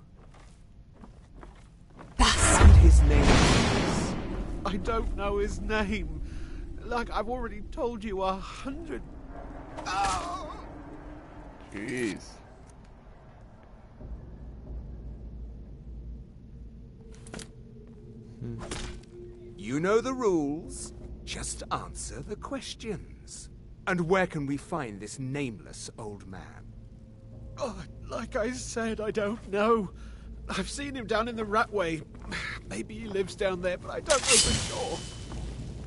And his name is... I don't know his name. Like I've already told you 100. Oh! Jeez. You know the rules. Just answer the questions. And where can we find this nameless old man? Oh, like I said, I don't know. I've seen him down in the Ratway. Maybe he lives down there, but I don't know for sure.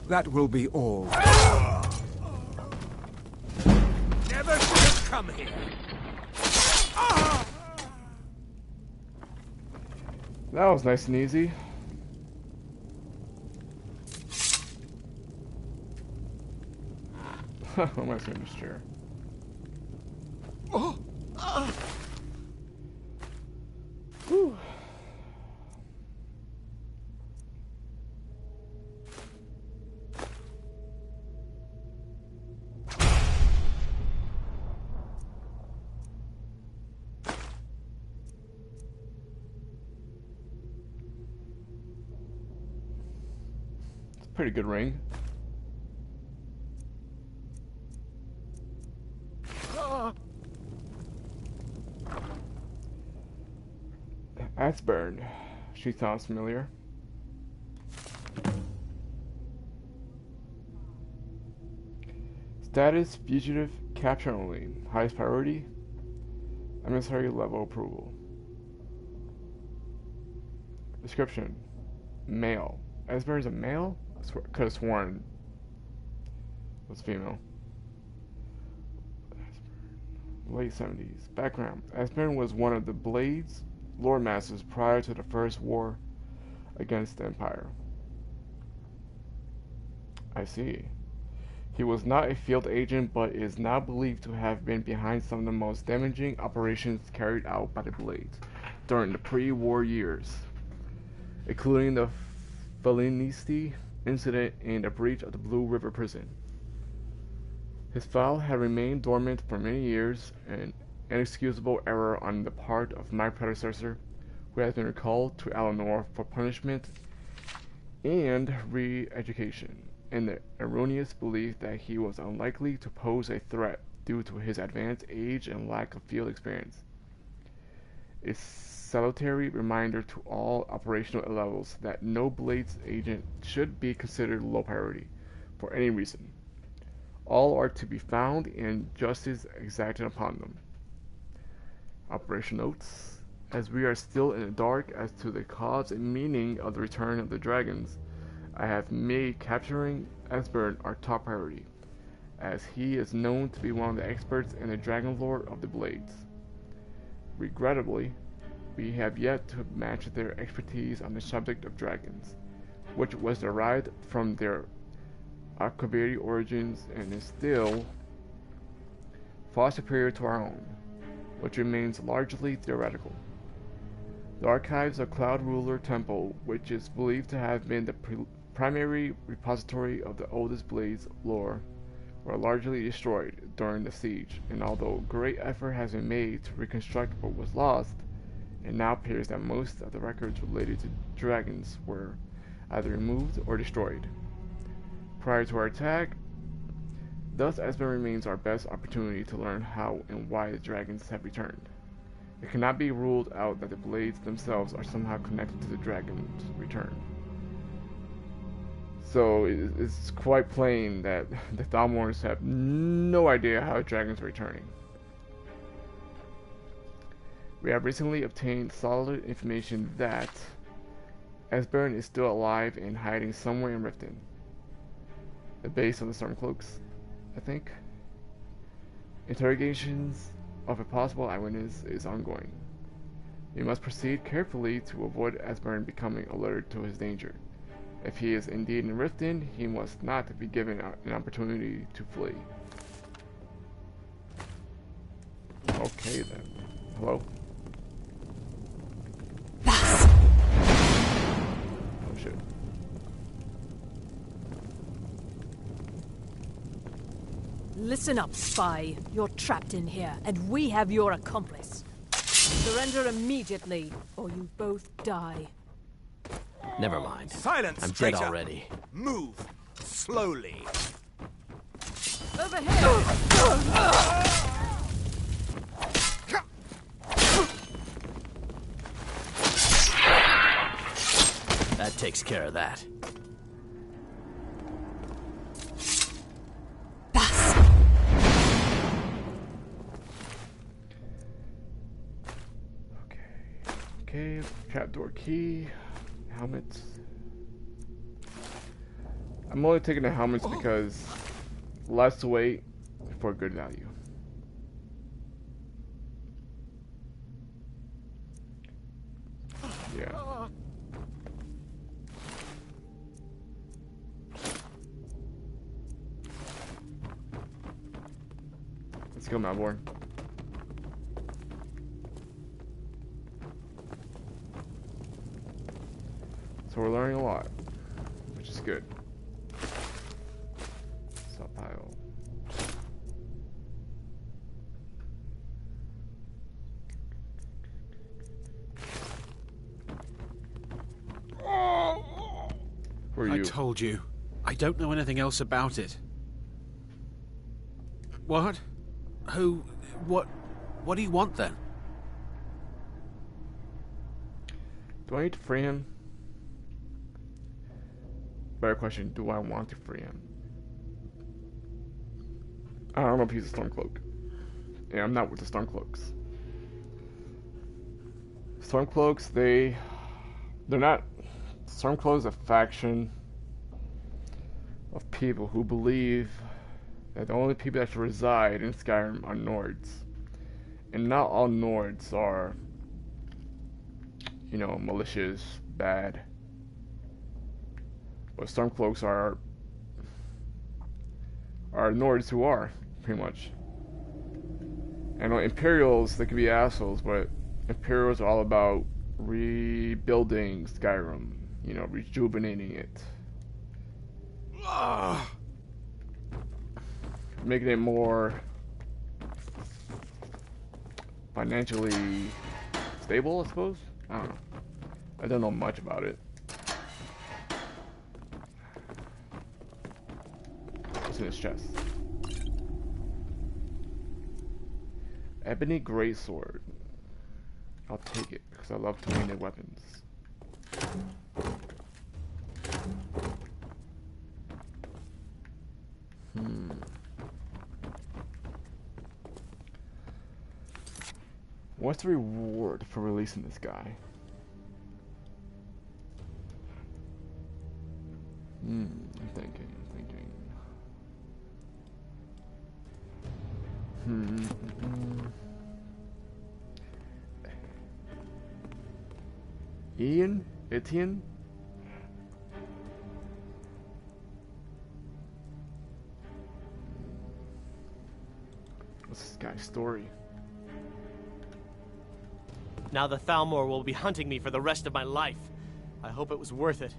That will be all. Never should have come here. That was nice and easy. What am I saying this chair? Oh! Whew. It's a pretty good ring. Asburn. She sounds familiar. Status: fugitive, capture only. Highest priority: emissary level approval. Description: male. Asburn is a male? Could have sworn it was female. Late 70s. Background: Asburn was one of the Blades Lord Masters prior to the First War against the Empire. I see. He was not a field agent, but is now believed to have been behind some of the most damaging operations carried out by the Blades during the pre-war years, including the Felinisti incident and the breach of the Blue River Prison. His file had remained dormant for many years, an inexcusable error on the part of my predecessor, who has been recalled to Eleanor for punishment and re-education, in the erroneous belief that he was unlikely to pose a threat due to his advanced age and lack of field experience. A salutary reminder to all operational levels that no Blades agent should be considered low priority for any reason. All are to be found and justice exacted upon them. Operation notes: as we are still in the dark as to the cause and meaning of the return of the dragons, I have made capturing Asburn our top priority, as he is known to be one of the experts in the dragon lore of the Blades. Regrettably, we have yet to match their expertise on the subject of dragons, which was derived from their Akaviri origins and is still far superior to our own, which remains largely theoretical. The archives of Cloud Ruler Temple, which is believed to have been the primary repository of the oldest Blades lore, were largely destroyed during the siege, and although great effort has been made to reconstruct what was lost, it now appears that most of the records related to dragons were either removed or destroyed prior to our attack. Thus, Asburn remains our best opportunity to learn how and why the dragons have returned. It cannot be ruled out that the Blades themselves are somehow connected to the dragon's return. So it's quite plain that the Thalmors have no idea how dragons are returning. We have recently obtained solid information that Esbern is still alive and hiding somewhere in Riften. The base of the Stormcloaks, I think. Interrogations of a possible eyewitness is ongoing. We must proceed carefully to avoid Esbern becoming alerted to his danger. If he is indeed in Riften, he must not be given an opportunity to flee. Okay then. Hello? Oh shit. Listen up, spy. You're trapped in here, and we have your accomplice. Surrender immediately, or you both die. Never mind. Silence, I'm dead traitor. already. Move slowly. Over here! That takes care of that. Okay, trapdoor key, helmets. I'm only taking the helmets because less weight for good value. Yeah. Let's go, Malborn. So we're learning a lot, which is good. Subpile. Who are you? I told you. I don't know anything else about it. What? Who? What? What do you want then? Do I need to free him? Better question, do I want to free him? I don't know if he's a Stormcloak. Yeah, I'm not with the Stormcloaks. Stormcloaks, they're not... Stormcloaks is a faction of people who believe that the only people that should reside in Skyrim are Nords. And not all Nords are, you know, malicious, bad. But Stormcloaks are Nords who are, pretty much. And Imperials, they can be assholes, but Imperials are all about rebuilding Skyrim, you know, rejuvenating it. Making it more financially stable, I suppose? I don't know. I don't know much about it. What's in his chest? Ebony Greatsword. I'll take it, because I love two-handed weapons. What's the reward for releasing this guy? I'm thinking. Etienne? What's this guy's story? Now the Thalmor will be hunting me for the rest of my life. I hope it was worth it.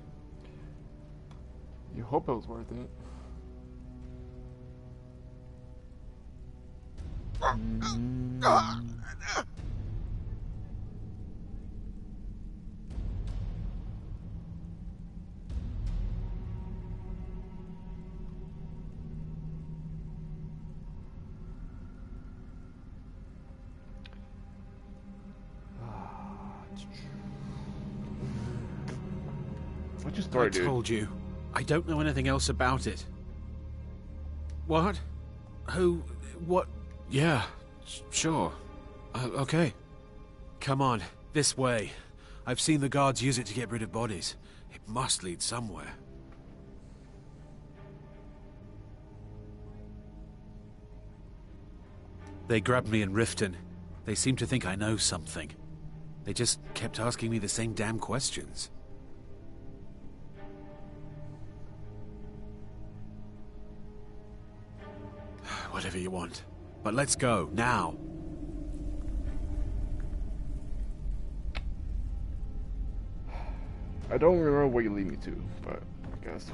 You hope it was worth it. What's your story, dude? I told you. I don't know anything else about it. What? Who? What? Yeah, sure. Okay. Come on, this way. I've seen the guards use it to get rid of bodies. It must lead somewhere. They grabbed me in Riften. They seem to think I know something. They just kept asking me the same damn questions. Whatever you want. But let's go, now. I don't remember where you lead me to, but I guess.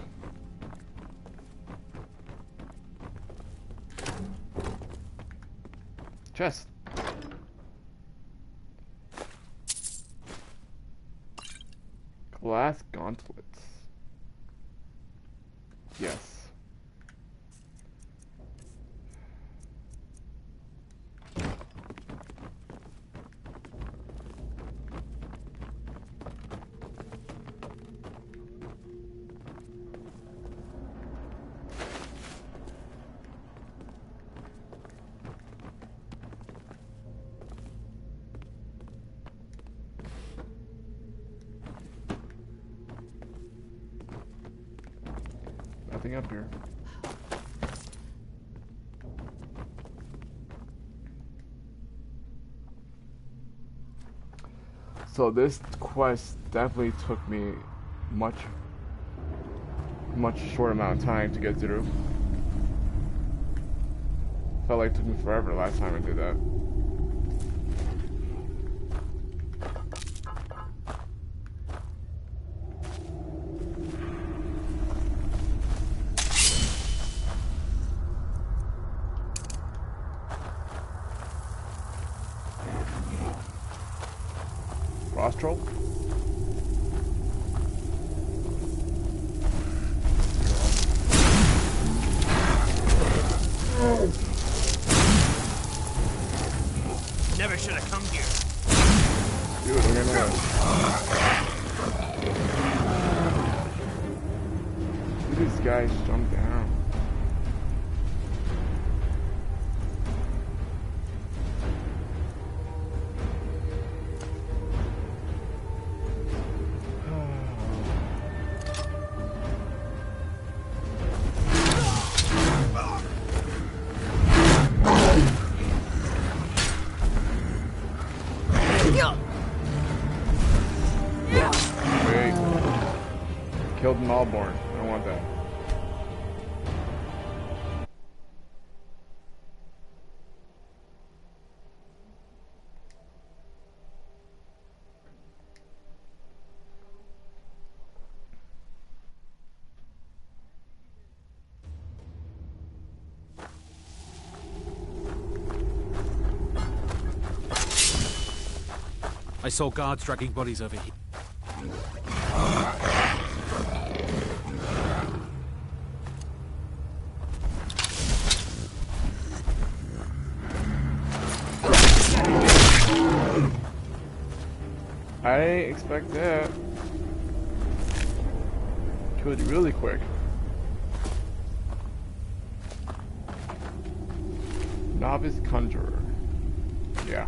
Chest. Glass gauntlets. Yes. Nothing up here. So this quest definitely took me much short amount of time to get through. Felt like it took me forever last time I did that. Rostral? Never should have come here. Dude, look at that. Look at these guys jump down. Killed an Allborn. I don't want that. I saw guards dragging bodies over here. I didn't expect that. Killed you really quick. Novice Conjurer. Yeah.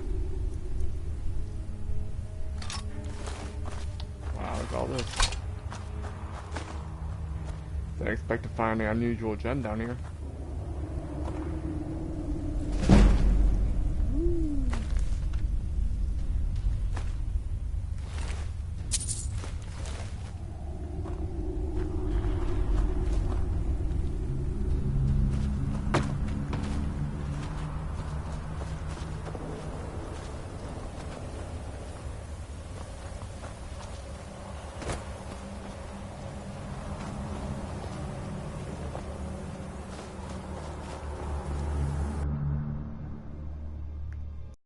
Wow, look at all this. Didn't expect to find an unusual gem down here.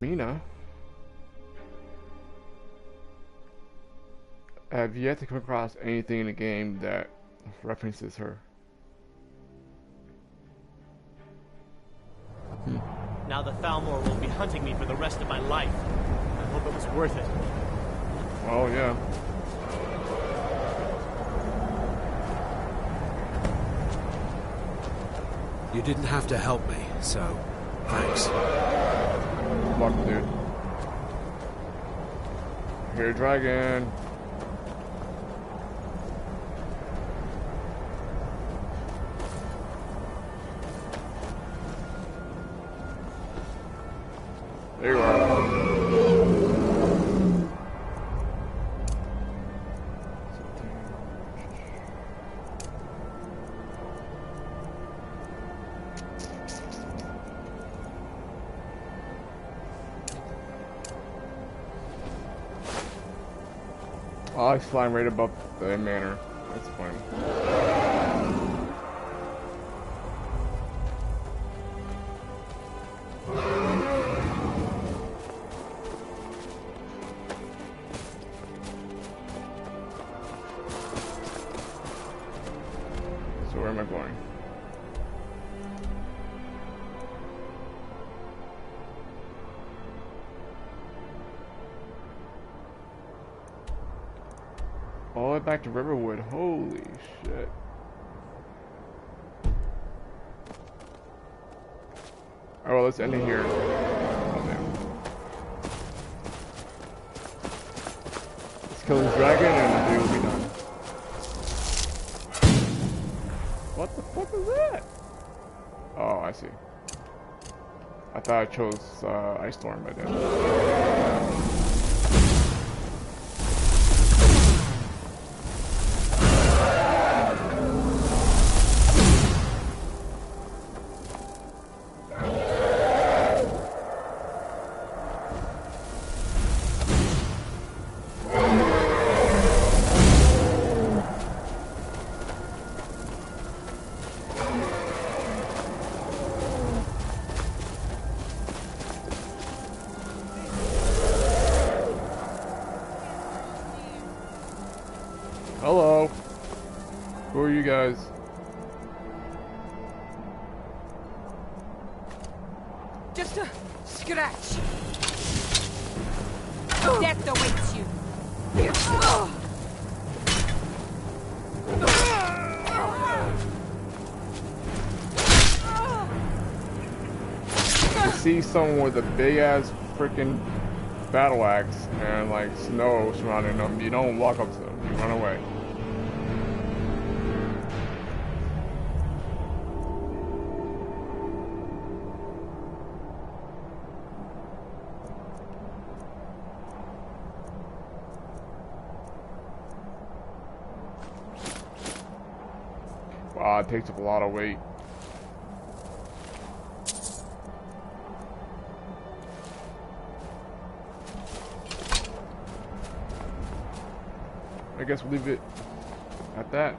Mina. I have yet to come across anything in the game that references her. Now the Thalmor will be hunting me for the rest of my life. I hope it was worth it. Oh yeah. You didn't have to help me, so thanks. Fuck, dude. Here, dragon. There you are. Oh, he's flying right above the manor. That's funny. So where am I going? All the way back to Riverwood. Holy shit. Alright, well, let's end it here. Oh, damn. Let's kill this dragon and the video will be done. What the fuck is that? Oh, I see. I thought I chose Ice Storm by then. Hello. Who are you guys? Just a scratch. Death awaits you. You see someone with a big ass freaking battle axe and like snow surrounding them, you don't walk up to them, you run away. Wow, it takes up a lot of weight. I guess we'll leave it at that.